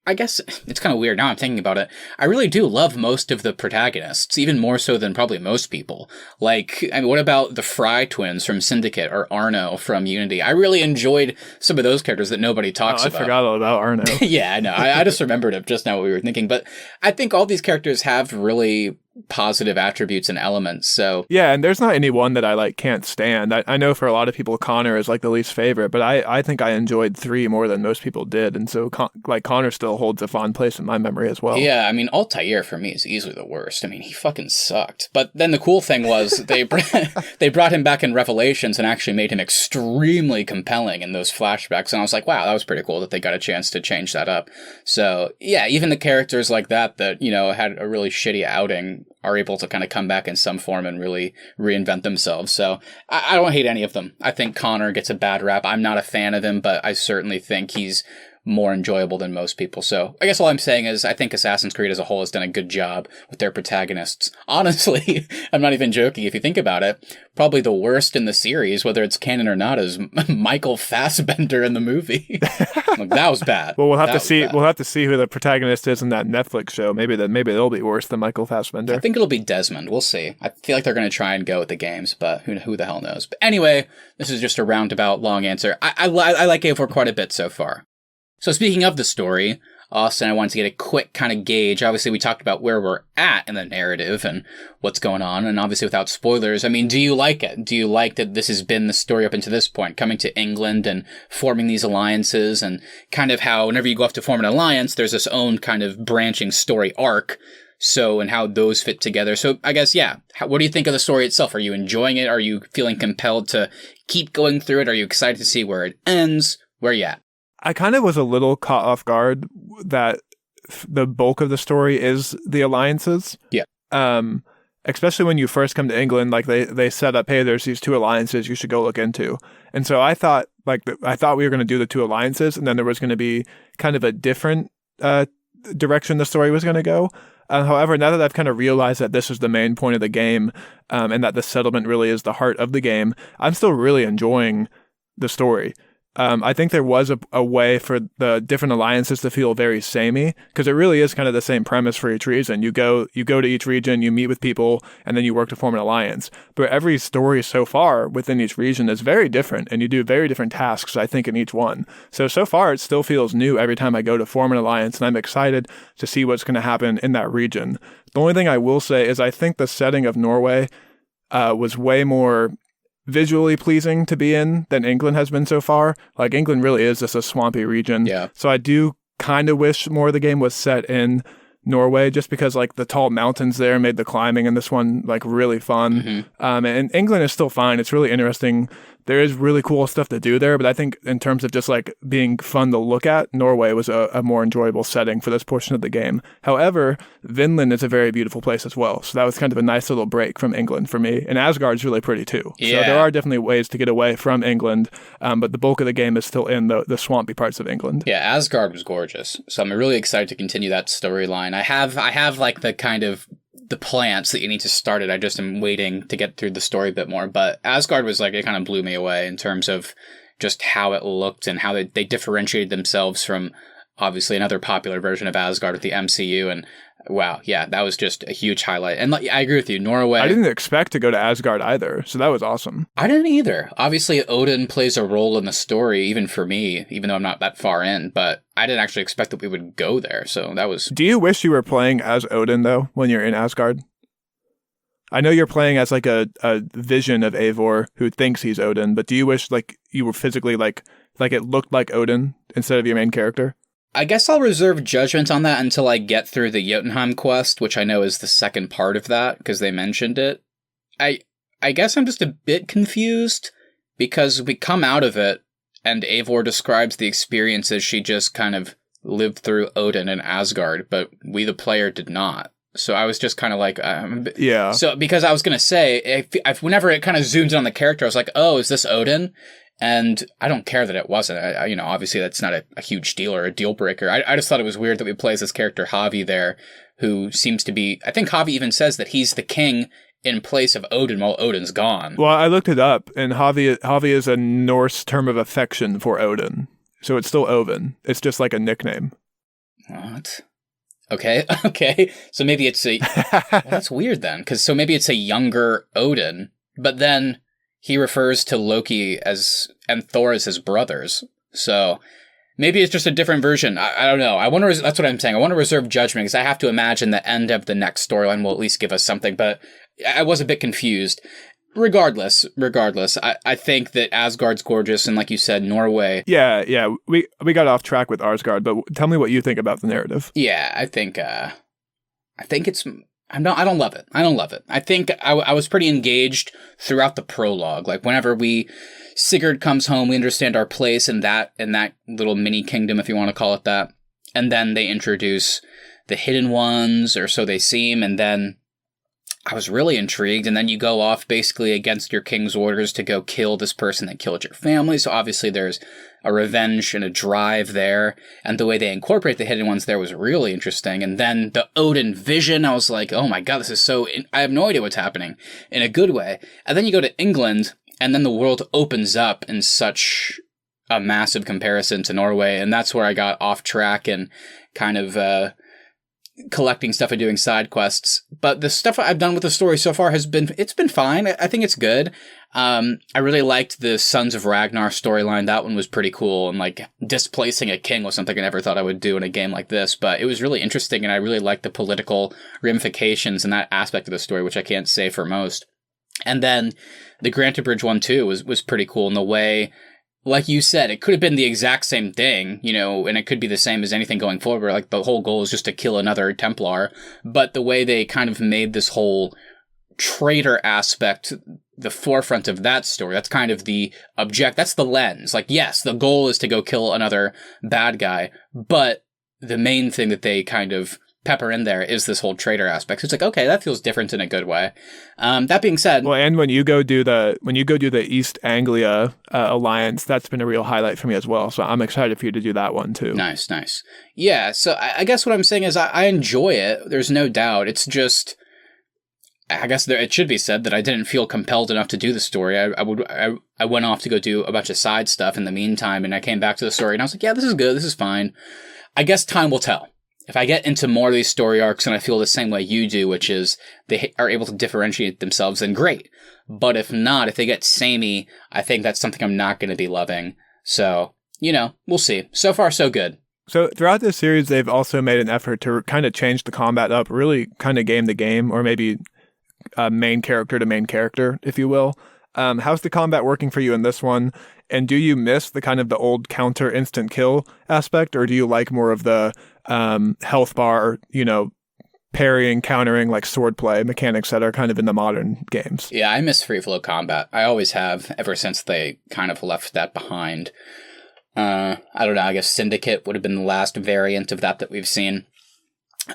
I guess it's kind of weird now I'm thinking about it. I really do love most of the protagonists, even more so than probably most people. Like, I mean, what about the Fry twins from Syndicate or Arno from Unity? I really enjoyed some of those characters that nobody talks about. I forgot all about Arno. Yeah, I know. I just remembered it just now what we were thinking. But I think all these characters have really positive attributes and elements. So yeah, and there's not any one that I like can't stand. I know for a lot of people Connor is like the least favorite, but I think I enjoyed 3 more than most people did, and so like Connor still holds a fond place in my memory as well. Yeah, I mean Altair for me is easily the worst. I mean he fucking sucked. But then the cool thing was they brought him back in Revelations and actually made him extremely compelling in those flashbacks, and I was like, wow, that was pretty cool that they got a chance to change that up. So yeah, even the characters like that had a really shitty outing are able to kind of come back in some form and really reinvent themselves. So I don't hate any of them. I think Connor gets a bad rap. I'm not a fan of him, but I certainly think he's more enjoyable than most people. So I guess all I'm saying is I think Assassin's Creed as a whole has done a good job with their protagonists. Honestly, I'm not even joking. If you think about it, probably the worst in the series, whether it's canon or not, is Michael Fassbender in the movie. Like, that was bad. Well, we'll have to see. We'll have to see who the protagonist is in that Netflix show. Maybe they'll be worse than Michael Fassbender. I think it'll be Desmond. We'll see. I feel like they're going to try and go with the games, but who the hell knows? But anyway, this is just a roundabout long answer. I like A4 quite a bit so far. So speaking of the story, Austin, I wanted to get a quick kind of gauge. Obviously, we talked about where we're at in the narrative and what's going on, and obviously without spoilers, I mean, do you like it? Do you like that this has been the story up until this point, coming to England and forming these alliances, and kind of how whenever you go off to form an alliance, there's this own kind of branching story arc, so, and how those fit together. So I guess, yeah, what do you think of the story itself? Are you enjoying it? Are you feeling compelled to keep going through it? Are you excited to see where it ends? Where are you at? I kind of was a little caught off guard that the bulk of the story is the alliances. Yeah. Especially when you first come to England, like they set up, hey, there's these 2 alliances you should go look into. And so I thought we were going to do the 2 alliances, and then there was going to be kind of a different direction the story was going to go. However, now that I've kind of realized that this is the main point of the game, and that the settlement really is the heart of the game, I'm still really enjoying the story. I think there was a way for the different alliances to feel very samey, because it really is kind of the same premise for each region. You go to each region, you meet with people, and then you work to form an alliance. But every story so far within each region is very different, and you do very different tasks, I think, in each one. So far, it still feels new every time I go to form an alliance, and I'm excited to see what's going to happen in that region. The only thing I will say is I think the setting of Norway was way more visually pleasing to be in than England has been so far. Like, England really is just a swampy region. Yeah. So I do kind of wish more of the game was set in Norway, just because like the tall mountains there made the climbing in this one like really fun. Mm-hmm. And England is still fine. It's really interesting. There is really cool stuff to do there, but I think in terms of just like being fun to look at, Norway was a more enjoyable setting for this portion of the game. However, Vinland is a very beautiful place as well. So that was kind of a nice little break from England for me. And Asgard's really pretty too. Yeah. So there are definitely ways to get away from England, but the bulk of the game is still in the swampy parts of England. Yeah, Asgard was gorgeous. So I'm really excited to continue that storyline. I have like the kind of the plants that you need to start it. I just am waiting to get through the story a bit more. But Asgard was like, it kind of blew me away in terms of just how it looked and how they differentiated themselves from obviously another popular version of Asgard with the MCU. And wow, yeah, that was just a huge highlight. And like, I agree with you, Norway. I didn't expect to go to Asgard either, so that was awesome. I didn't either. Obviously, Odin plays a role in the story, even for me, even though I'm not that far in, but I didn't actually expect that we would go there, so that was... Do you wish you were playing as Odin, though, when you're in Asgard? I know you're playing as like a vision of Eivor who thinks he's Odin, but do you wish like you were physically like it looked like Odin instead of your main character? I guess I'll reserve judgment on that until I get through the Jotunheim quest, which I know is the second part of that, because they mentioned it. I guess I'm just a bit confused, because we come out of it, and Eivor describes the experiences she just kind of lived through Odin and Asgard, but we, the player, did not. So I was just kind of like... yeah. So, because I was going to say, if whenever it kind of zoomed in on the character, I was like, oh, is this Odin? And I don't care that it wasn't. Obviously that's not a huge deal or a deal breaker. I just thought it was weird that we play as this character Javi there, who seems to be... I think Javi even says that he's the king in place of Odin while Odin's gone. Well, I looked it up, and Javi is a Norse term of affection for Odin. So it's still Ovin. It's just like a nickname. What? Okay, okay. So maybe it's well, that's weird then, because so maybe it's a younger Odin, but then he refers to Loki as and Thor as his brothers. So maybe it's just a different version. I don't know. I wonder. That's what I'm saying. I want to reserve judgment because I have to imagine the end of the next storyline will at least give us something. But I was a bit confused. Regardless, I think that Asgard's gorgeous, and like you said, Norway. Yeah. We got off track with Asgard, but tell me what you think about the narrative. Yeah, I think it's. I don't love it. I think I was pretty engaged throughout the prologue. Like whenever Sigurd comes home, we understand our place in that little mini kingdom, if you want to call it that. And then they introduce the hidden ones, or so they seem, and then I was really intrigued, and then you go off basically against your king's orders to go kill this person that killed your family, so obviously there's a revenge and a drive there, and the way they incorporate the hidden ones there was really interesting, and then the Odin vision, I was like, oh my god, this is so... I have no idea what's happening, in a good way. And then you go to England, and then the world opens up in such a massive comparison to Norway, and that's where I got off track and kind of... collecting stuff and doing side quests, but the stuff I've done with the story so far it's been fine. I think it's good. I really liked the Sons of Ragnar storyline. That one was pretty cool, and like displacing a king was something I never thought I would do in a game like this, but it was really interesting, and I really liked the political ramifications in that aspect of the story, which I can't say for most. And then the Granted Bridge one too was pretty cool in the way, like you said, it could have been the exact same thing, and it could be the same as anything going forward. Like the whole goal is just to kill another Templar, but the way they kind of made this whole traitor aspect the forefront of that story, that's kind of that's the lens. Like, yes, the goal is to go kill another bad guy, but the main thing that they kind of pepper in there is this whole traitor aspect. So it's like, okay, that feels different in a good way. That being said, well, and when you go do the East Anglia alliance, that's been a real highlight for me as well. So I'm excited for you to do that one too. Nice. Yeah. So I guess what I'm saying is I enjoy it. There's no doubt. It's just, I guess it should be said that I didn't feel compelled enough to do the story. I went off to go do a bunch of side stuff in the meantime, and I came back to the story and I was like, yeah, this is good. This is fine. I guess time will tell. If I get into more of these story arcs and I feel the same way you do, which is they are able to differentiate themselves, then great. But if not, if they get samey, I think that's something I'm not going to be loving. So, we'll see. So far, so good. So throughout this series, they've also made an effort to kind of change the combat up, really kind of game to game, or maybe main character to main character, if you will. How's the combat working for you in this one? And do you miss the kind of the old counter instant kill aspect, or do you like more of the health bar, parrying, countering, like swordplay mechanics that are kind of in the modern games? Yeah, I miss free flow combat. I always have, ever since they kind of left that behind. I don't know, I guess Syndicate would have been the last variant of that we've seen.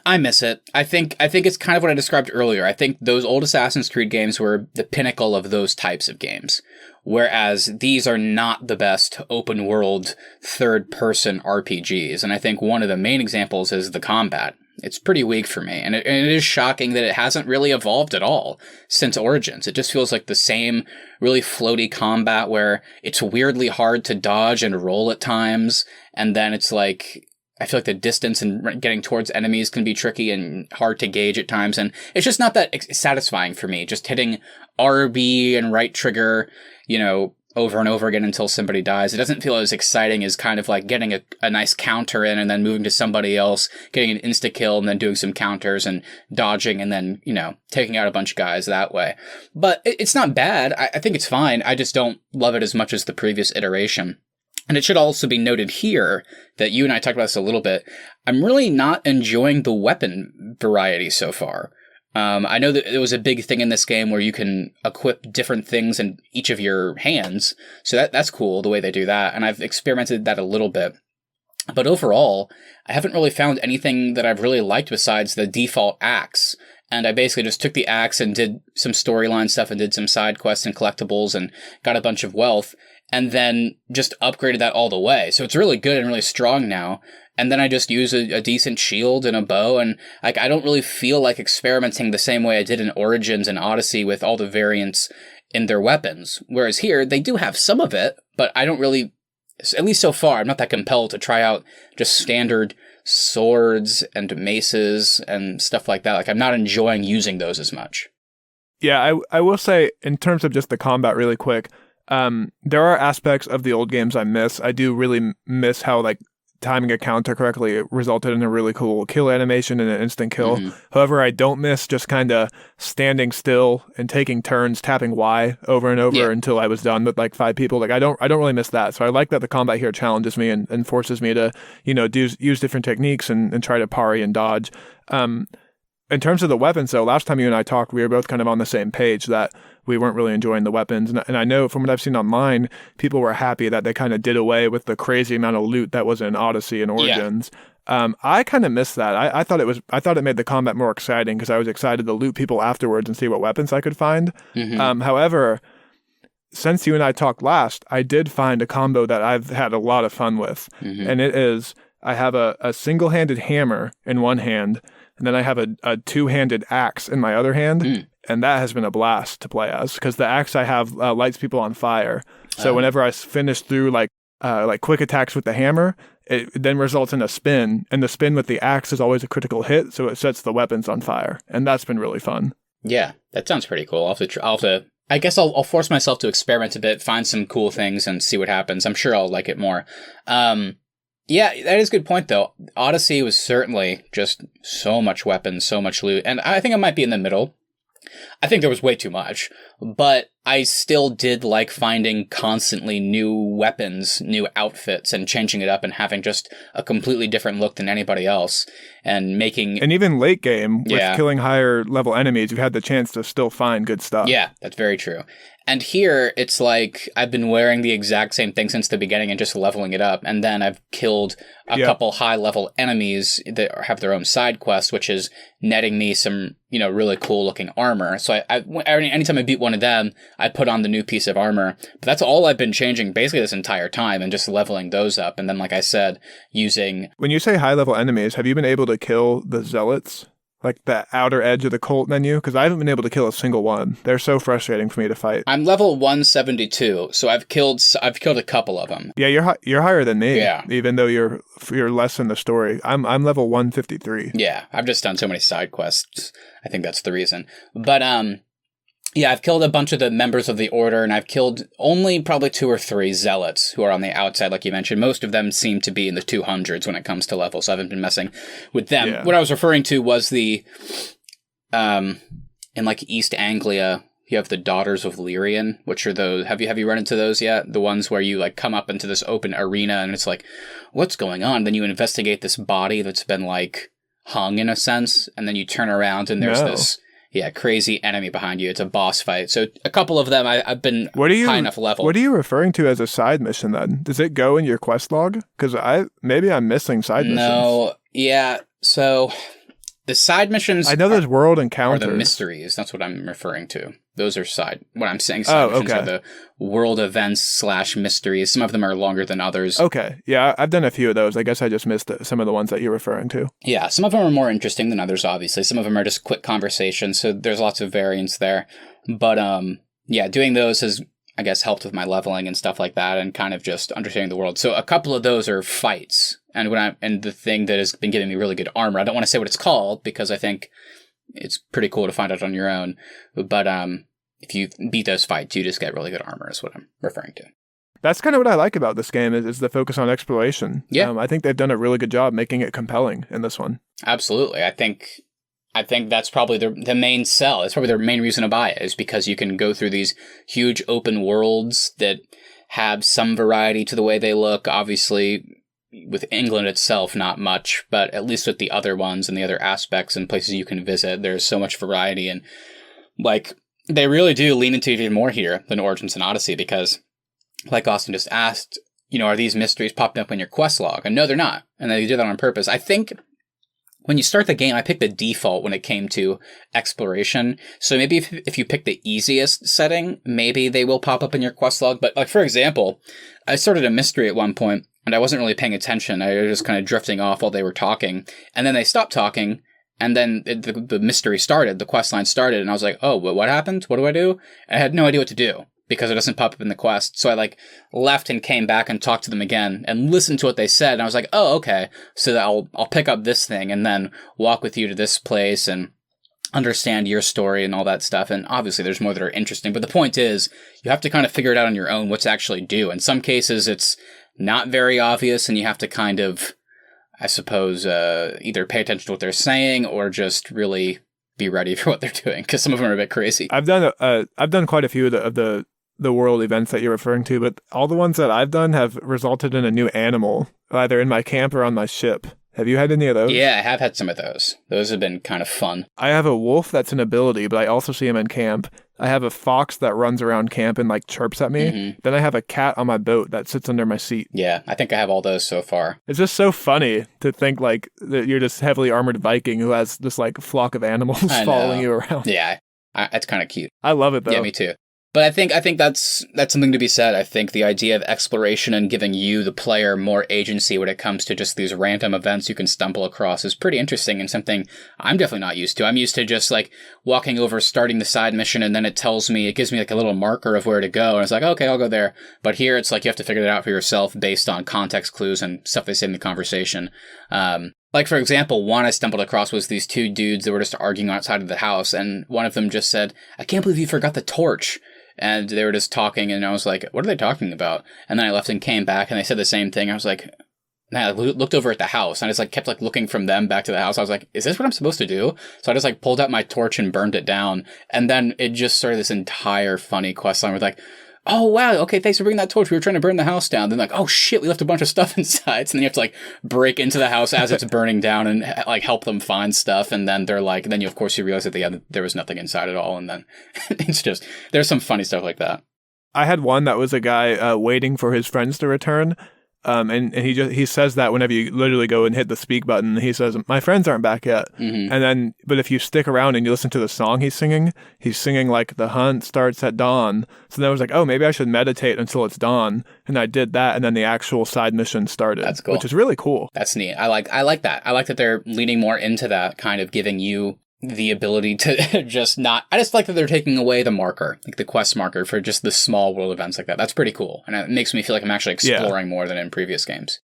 I miss it. I think it's kind of what I described earlier. I think those old Assassin's Creed games were the pinnacle of those types of games, whereas these are not the best open world third-person RPGs. And I think one of the main examples is the combat. It's pretty weak for me, and it is shocking that it hasn't really evolved at all since Origins. It just feels like the same really floaty combat where it's weirdly hard to dodge and roll at times, and then it's like, I feel like the distance and getting towards enemies can be tricky and hard to gauge at times, and it's just not that satisfying for me. Just hitting RB and right trigger, over and over again until somebody dies. It doesn't feel as exciting as kind of like getting a nice counter in and then moving to somebody else, getting an insta-kill and then doing some counters and dodging and then, taking out a bunch of guys that way. But it's not bad. I think it's fine. I just don't love it as much as the previous iteration. And it should also be noted here that you and I talked about this a little bit. I'm really not enjoying the weapon variety so far. I know that it was a big thing in this game where you can equip different things in each of your hands. So that's cool, the way they do that. And I've experimented that a little bit. But overall, I haven't really found anything that I've really liked besides the default axe. And I basically just took the axe and did some storyline stuff and did some side quests and collectibles and got a bunch of wealth. And then just upgraded that all the way. So it's really good and really strong now. And then I just use a decent shield and a bow, and I don't really feel like experimenting the same way I did in Origins and Odyssey with all the variants in their weapons. Whereas here, they do have some of it, but I don't really, at least so far, I'm not that compelled to try out just standard swords and maces and stuff like that. Like, I'm not enjoying using those as much. Yeah, I will say, in terms of just the combat really quick, there are aspects of the old games I miss. I do really miss how, like, timing a counter correctly resulted in a really cool kill animation and an instant kill. Mm-hmm. However, I don't miss just kind of standing still and taking turns tapping Y over and over until I was done with like 5 people. Like I don't really miss that. So I like that the combat here challenges me and forces me to, use different techniques and try to parry and dodge. In terms of the weapons, though, last time you and I talked, we were both kind of on the same page that we weren't really enjoying the weapons. And I know from what I've seen online, people were happy that they kind of did away with the crazy amount of loot that was in Odyssey and Origins. Yeah. I kind of missed that. I thought it made the combat more exciting because I was excited to loot people afterwards and see what weapons I could find. Mm-hmm. However, since you and I talked last, I did find a combo that I've had a lot of fun with. Mm-hmm. And it is, I have a single-handed hammer in one hand, and then I have a two-handed axe in my other hand, and that has been a blast to play as because the axe I have lights people on fire. So whenever I finish through like quick attacks with the hammer, it then results in a spin, and the spin with the axe is always a critical hit, so it sets the weapons on fire, and that's been really fun. Yeah, that sounds pretty cool. I'll have to. I guess I'll force myself to experiment a bit, find some cool things, and see what happens. I'm sure I'll like it more. Yeah, that is a good point, though. Odyssey was certainly just so much weapons, so much loot, and I think I might be in the middle. I think there was way too much, but I still did like finding constantly new weapons, new outfits, and changing it up and having just a completely different look than anybody else, and making... And even late game, with killing higher level enemies, you had the chance to still find good stuff. Yeah, that's very true. And here, it's like I've been wearing the exact same thing since the beginning and just leveling it up. And then I've killed a couple high-level enemies that have their own side quest, which is netting me some, really cool-looking armor. So anytime I beat one of them, I put on the new piece of armor. But that's all I've been changing basically this entire time and just leveling those up. And then, like I said, using... When you say high-level enemies, have you been able to kill the zealots? Like the outer edge of the cult menu? Because I haven't been able to kill a single one. They're so frustrating for me to fight. I'm level 172, so I've killed a couple of them. Yeah, you're higher than me. Yeah. Even though you're less in the story. I'm level 153. Yeah, I've just done so many side quests. I think that's the reason. But yeah, I've killed a bunch of the members of the Order, and I've killed only probably 2 or 3 zealots who are on the outside, like you mentioned. Most of them seem to be in the 200s when it comes to level, so I haven't been messing with them. Yeah. What I was referring to was the, in like East Anglia, you have the Daughters of Lyrian, which are those, have you run into those yet? The ones where you like come up into this open arena, and it's like, what's going on? Then you investigate this body that's been like hung in a sense, and then you turn around and there's this... Yeah, crazy enemy behind you. It's a boss fight. So a couple of them, I've been high enough level. What are you referring to as a side mission then? Does it go in your quest log? Because maybe I'm missing side missions. No, yeah. So the side missions... I know there's world encounters. Are the mysteries. That's what I'm referring to. Those are what I'm saying side missions are the world events / mysteries. Some of them are longer than others. Okay. Yeah, I've done a few of those. I guess I just missed some of the ones that you're referring to. Yeah, some of them are more interesting than others, obviously. Some of them are just quick conversations, so there's lots of variance there. But, yeah, doing those has, I guess, helped with my leveling and stuff like that and kind of just understanding the world. So a couple of those are fights. And the thing that has been giving me really good armor, I don't want to say what it's called because I think... It's pretty cool to find out on your own, but if you beat those fights, you just get really good armor is what I'm referring to. That's kind of what I like about this game is the focus on exploration. Yeah. I think they've done a really good job making it compelling in this one. Absolutely. I think that's probably the main sell. It's probably the main reason to buy it is because you can go through these huge open worlds that have some variety to the way they look. Obviously, with England itself, not much, but at least with the other ones and the other aspects and places you can visit, there's so much variety. And like, they really do lean into even more here than Origins and Odyssey because, like Austin just asked, are these mysteries popping up in your quest log? And no, they're not. And they did that on purpose. I think when you start the game, I picked the default when it came to exploration. So maybe if you pick the easiest setting, maybe they will pop up in your quest log. But like, for example, I started a mystery at one point, and I wasn't really paying attention. I was just kind of drifting off while they were talking. And then they stopped talking, and then the mystery started, the quest line started, and I was like, oh, what happened? What do I do? And I had no idea what to do. because it doesn't pop up in the quest. So I like left and came back and talked to them again and listened to what they said. And I was like, oh, okay. So I'll pick up this thing and then walk with you to this place and understand your story and all that stuff. And obviously there's more that are interesting. But the point is, you have to kind of figure it out on your own what to actually do. In some cases, it's not very obvious and you have to kind of, I suppose, either pay attention to what they're saying or just really be ready for what they're doing, because some of them are a bit crazy. I've done quite a few of the world events that you're referring to, but all the ones that I've done have resulted in a new animal, either in my camp or on my ship. Have you had any of those? Yeah, I have had some of those. Those have been kind of fun. I have a wolf that's an ability, but I also see him in camp. I have a fox that runs around camp and like chirps at me. Mm-hmm. Then I have a cat on my boat that sits under my seat. Yeah, I think I have all those so far. It's just so funny to think like that you're this heavily armored Viking who has this like flock of animals following you around. Yeah, it's kind of cute. I love it though. Yeah, me too. But I think that's something to be said. I think the idea of exploration and giving you, the player, more agency when it comes to just these random events you can stumble across is pretty interesting and something I'm definitely not used to. I'm used to just like walking over, starting the side mission, and then it gives me like a little marker of where to go. And it's like, okay, I'll go there. But here it's like you have to figure it out for yourself based on context clues and stuff they say in the conversation. Like, for example, one I stumbled across was these two dudes that were just arguing outside of the house. And one of them just said, I can't believe you forgot the torch. And they were just talking, and I was like, what are they talking about? And then I left and came back, and they said the same thing. I was like, I looked over at the house, and I just like kept like looking from them back to the house. I was like, is this what I'm supposed to do? So I just like pulled out my torch and burned it down. And then it just started this entire funny quest line with like, oh, wow, okay, thanks for bringing that torch. We were trying to burn the house down. Then like, oh, shit, we left a bunch of stuff inside. So then you have to like break into the house as it's burning down and like help them find stuff. And then they're like, then you, of course, you realize at the end there was nothing inside at all. And then it's just, there's some funny stuff like that. I had one that was a guy waiting for his friends to return. And he says that whenever you literally go and hit the speak button, he says, my friends aren't back yet. Mm-hmm. And then, but if you stick around and you listen to the song he's singing like the hunt starts at dawn. So then I was like, oh, maybe I should meditate until it's dawn. And I did that. And then the actual side mission started. That's cool. Which is really cool. That's neat. I like that. I like that they're leaning more into that, kind of giving you the ability to just not, I just like that they're taking away the marker, like the quest marker for just the small world events like that. That's pretty cool. And it makes me feel like I'm actually exploring more than in previous games.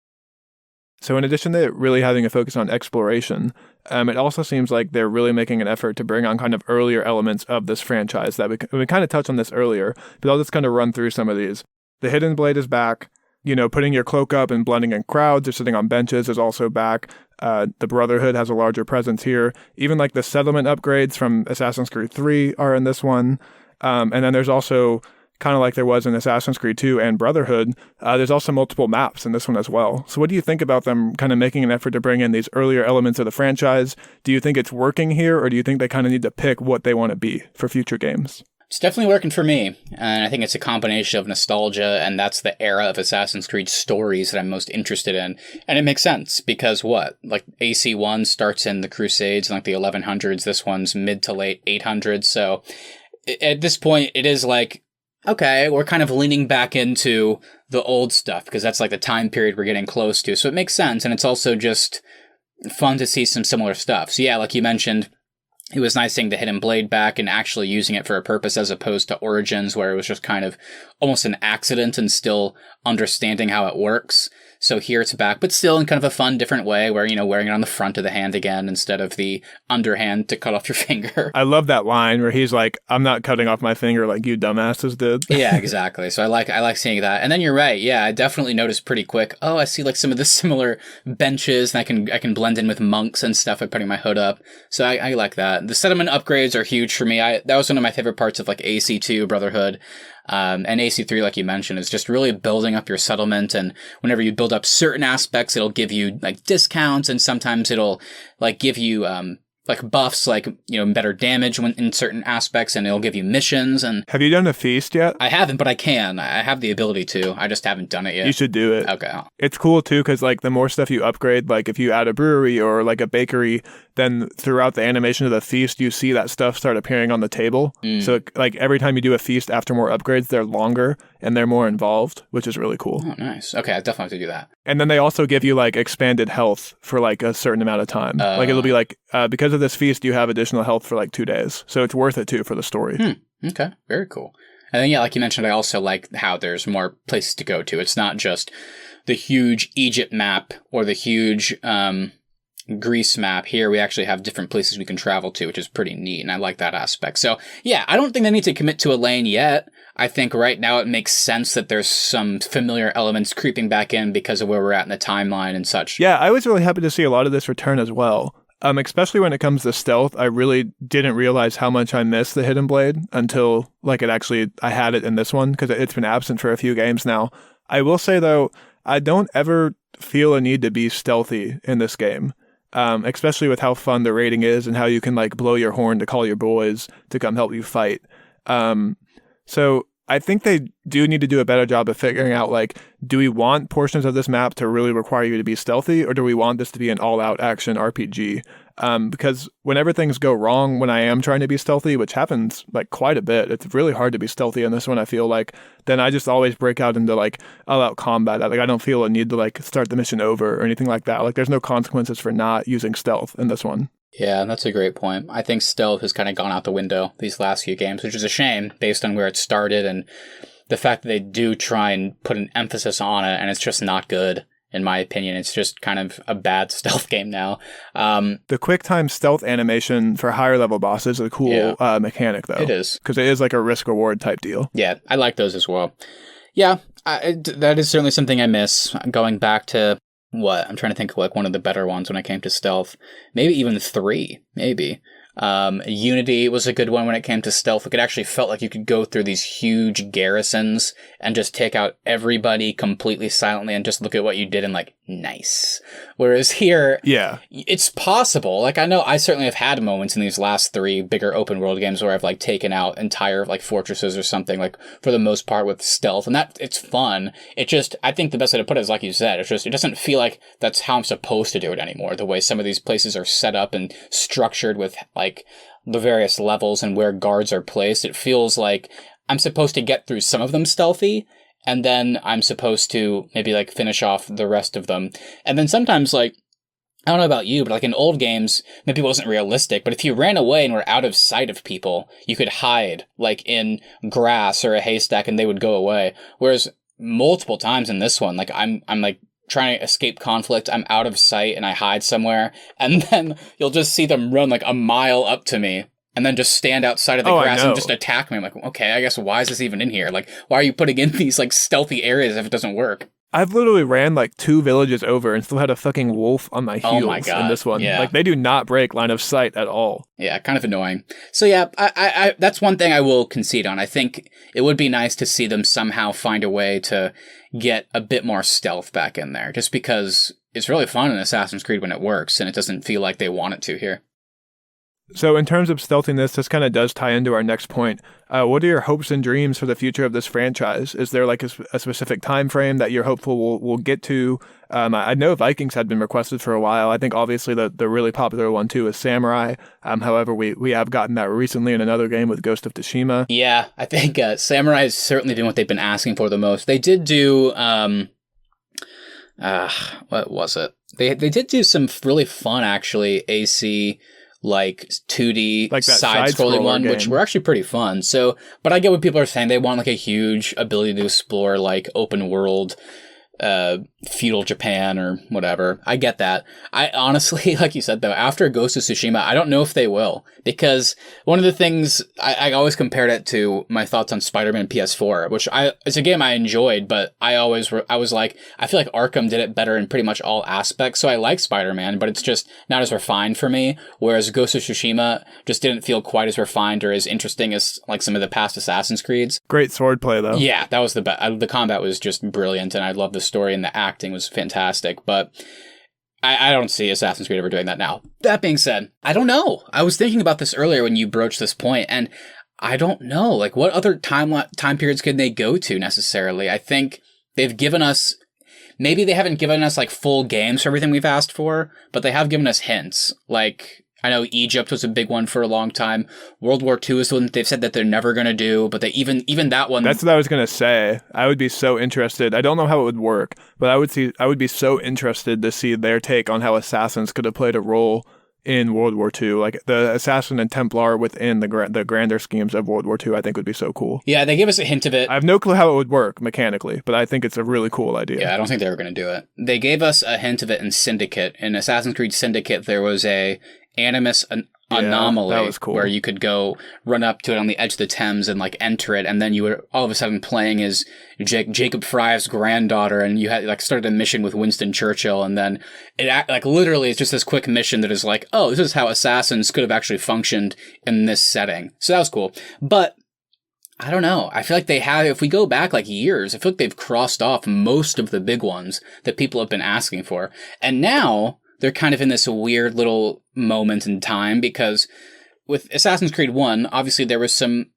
So in addition to really having a focus on exploration, it also seems like they're really making an effort to bring on kind of earlier elements of this franchise that we kind of touched on this earlier, but I'll just kind of run through some of these. The Hidden Blade is back. You know, putting your cloak up and blending in crowds or sitting on benches is also back. The Brotherhood has a larger presence here. Even like the settlement upgrades from Assassin's Creed 3 are in this one. And then there's also, kind of like there was in Assassin's Creed 2 and Brotherhood, there's also multiple maps in this one as well. So what do you think about them kind of making an effort to bring in these earlier elements of the franchise? Do you think it's working here, or do you think they kind of need to pick what they want to be for future games? It's definitely working for me, and I think it's a combination of nostalgia, and that's the era of Assassin's Creed stories that I'm most interested in. And it makes sense, because like AC1 starts in the Crusades in like the 1100s, this one's mid to late 800s, so at this point it is like, okay, we're kind of leaning back into the old stuff, because that's like the time period we're getting close to, so it makes sense, and it's also just fun to see some similar stuff. So yeah, like you mentioned, it was nice seeing the Hidden Blade back and actually using it for a purpose, as opposed to Origins, where it was just kind of almost an accident and still understanding how it works. So here it's back, but still in kind of a fun, different way, where, you know, wearing it on the front of the hand again instead of the underhand to cut off your finger. I love that line where he's like, I'm not cutting off my finger like you dumbasses did. Yeah, exactly. So I like seeing that. And then you're right. Yeah, I definitely noticed pretty quick, oh, I see like some of the similar benches, and I can blend in with monks and stuff by putting my hood up. So I like that. The settlement upgrades are huge for me. That was one of my favorite parts of like AC2, Brotherhood. And AC3, like you mentioned, is just really building up your settlement. And whenever you build up certain aspects, it'll give you like discounts, and sometimes it'll like give you like buffs, like, you know, better damage when in certain aspects, and it'll give you missions. And have you done a feast yet? I haven't, but I can. I have the ability to. I just haven't done it yet. You should do it. Okay. It's cool too, because like the more stuff you upgrade, like if you add a brewery or like a bakery, then throughout the animation of the feast, you see that stuff start appearing on the table. So like every time you do a feast after more upgrades, they're longer and they're more involved, which is really cool. Oh, nice. Okay, I definitely have to do that. And then they also give you like expanded health for like a certain amount of time. Like it'll be like, because of this feast, you have additional health for like 2 days. So it's worth it too for the story. Okay, very cool. And then, yeah, like you mentioned, I also like how there's more places to go to. It's not just the huge Egypt map or the huge Greece map. Here we actually have different places we can travel to, which is pretty neat, and I like that aspect. So yeah, I don't think they need to commit to a lane yet. I think right now it makes sense that there's some familiar elements creeping back in because of where we're at in the timeline and such. Yeah, I was really happy to see a lot of this return as well. Especially when it comes to stealth, I really didn't realize how much I missed the Hidden Blade until I had it in this one, because it's been absent for a few games now. I will say though, I don't ever feel a need to be stealthy in this game. Especially with how fun the raiding is and how you can like blow your horn to call your boys to come help you fight. So I think they do need to do a better job of figuring out, like, do we want portions of this map to really require you to be stealthy, or do we want this to be an all-out action RPG? Because whenever things go wrong when I am trying to be stealthy, which happens like quite a bit, it's really hard to be stealthy in this one, I feel like, then I just always break out into like all-out combat. Like, I don't feel a need to like start the mission over or anything like that. Like, there's no consequences for not using stealth in this one. Yeah, that's a great point. I think stealth has kind of gone out the window these last few games, which is a shame based on where it started and the fact that they do try and put an emphasis on it, and it's just not good, in my opinion. It's just kind of a bad stealth game now. The quick time stealth animation for higher level bosses is a cool mechanic, though. It is. Because it is like a risk-reward type deal. Yeah, I like those as well. Yeah, that is certainly something I miss. Going back to I'm trying to think of like one of the better ones when it came to stealth. Maybe even 3, maybe. Unity was a good one when it came to stealth. Like, it actually felt like you could go through these huge garrisons and just take out everybody completely silently and just look at what you did and like, nice. Whereas here, yeah, it's possible. Like, I know I certainly have had moments in these last 3 bigger open world games where I've like taken out entire like fortresses or something, like for the most part with stealth, and that it's fun. It just, I think the best way to put it is like you said, it's just, it doesn't feel like that's how I'm supposed to do it anymore. The way some of these places are set up and structured with like the various levels and where guards are placed, it feels like I'm supposed to get through some of them stealthy, and then I'm supposed to maybe like finish off the rest of them. And then sometimes, like, I don't know about you, but like in old games, maybe it wasn't realistic, but if you ran away and were out of sight of people, you could hide like in grass or a haystack and they would go away. Whereas multiple times in this one, like I'm like trying to escape conflict, I'm out of sight and I hide somewhere, and then you'll just see them run like a mile up to me and then just stand outside of the grass and just attack me. I'm like, okay, I guess why is this even in here? Like, why are you putting in these like stealthy areas if it doesn't work? I've literally ran like 2 villages over and still had a fucking wolf on my heels in this one. Yeah. Like, they do not break line of sight at all. Yeah, kind of annoying. So yeah, I that's one thing I will concede on. I think it would be nice to see them somehow find a way to get a bit more stealth back in there, just because it's really fun in Assassin's Creed when it works, and it doesn't feel like they want it to here. So in terms of stealthiness, this kind of does tie into our next point. What are your hopes and dreams for the future of this franchise? Is there like a specific time frame that you're hopeful we'll get to? I know Vikings had been requested for a while. I think obviously the really popular one too is Samurai. However, we have gotten that recently in another game with Ghost of Tsushima. Yeah, I think Samurai has certainly been what they've been asking for the most. They did do what was it? They did do some really fun actually AC like 2D like side-scrolling one, which were actually pretty fun. So, but I get what people are saying. They want like a huge ability to explore like open world, feudal Japan or whatever. I get that. I honestly, like you said though, after Ghost of Tsushima, I don't know if they will, because one of the things I always compared it to my thoughts on Spider-Man PS4, which it's a game I enjoyed, but I was like, I feel like Arkham did it better in pretty much all aspects. So I like Spider-Man, but it's just not as refined for me. Whereas Ghost of Tsushima just didn't feel quite as refined or as interesting as like some of the past Assassin's Creeds. Great swordplay though. Yeah, that was the best. The combat was just brilliant, and I love the story, and the acting was fantastic, but I don't see Assassin's Creed ever doing that now. That being said, I don't know. I was thinking about this earlier when you broached this point, and I don't know, like, what other time periods could they go to necessarily? I think they've given us, maybe they haven't given us like full games for everything we've asked for, but they have given us hints. Like, I know Egypt was a big one for a long time. World War II is one they've said that they're never going to do, but they even that one. That's what I was going to say. I would be so interested. I don't know how it would work, but I would be so interested to see their take on how assassins could have played a role in World War II. Like the Assassin and Templar within the grander schemes of World War II, I think would be so cool. Yeah, they gave us a hint of it. I have no clue how it would work mechanically, but I think it's a really cool idea. Yeah, I don't think they were going to do it. They gave us a hint of it in Syndicate. In Assassin's Creed Syndicate, there was a Animus anomaly that was cool. where you could go run up to it on the edge of the Thames and like enter it, and then you were all of a sudden playing as Jacob Fry's granddaughter, and you had like started a mission with Winston Churchill, and then it like literally it's just this quick mission that is like, oh, this is how assassins could have actually functioned in this setting. So that was cool. But I don't know. I feel like they have, if we go back like years, I feel like they've crossed off most of the big ones that people have been asking for. And now they're kind of in this weird little moment in time, because with Assassin's Creed 1, obviously there was some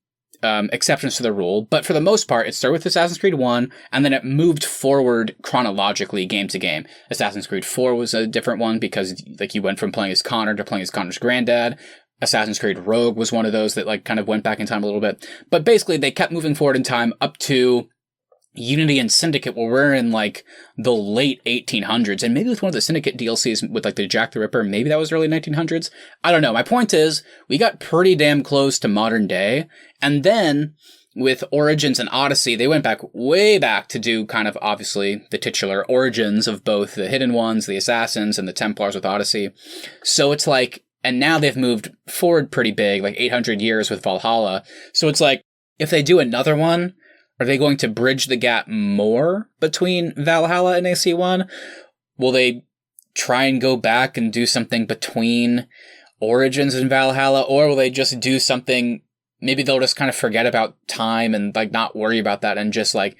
exceptions to the rule, but for the most part, it started with Assassin's Creed 1, and then it moved forward chronologically game to game. Assassin's Creed 4 was a different one because like you went from playing as Connor to playing as Connor's granddad. Assassin's Creed Rogue was one of those that like kind of went back in time a little bit. But basically, they kept moving forward in time up to Unity and Syndicate, where we're in like the late 1800s, and maybe with one of the Syndicate DLCs with like the Jack the Ripper, maybe that was early 1900s. I don't know. My point is, we got pretty damn close to modern day, and then with Origins and Odyssey, they went back way back to do kind of obviously the titular origins of both the Hidden Ones, the Assassins, and the Templars with Odyssey. So it's like, and now they've moved forward pretty big, like 800 years with Valhalla. So it's like, if they do another one, are they going to bridge the gap more between Valhalla and AC1? Will they try and go back and do something between Origins and Valhalla? Or will they just do something, maybe they'll just kind of forget about time and like not worry about that and just like,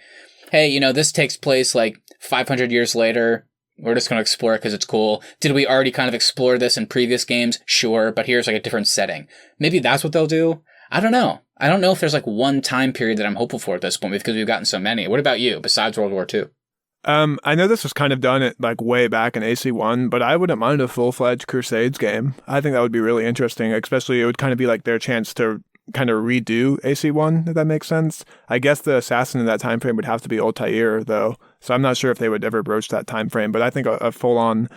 hey, you know, this takes place like 500 years later. We're just going to explore it because it's cool. Did we already kind of explore this in previous games? Sure, but here's like a different setting. Maybe that's what they'll do. I don't know. I don't know if there's like one time period that I'm hopeful for at this point because we've gotten so many. What about you, besides World War II? I know this was kind of done at like way back in AC1, but I wouldn't mind a full-fledged Crusades game. I think that would be really interesting, especially it would kind of be like their chance to kind of redo AC1, if that makes sense. I guess the assassin in that time frame would have to be Altair, though, so I'm not sure if they would ever broach that time frame, but I think a full-on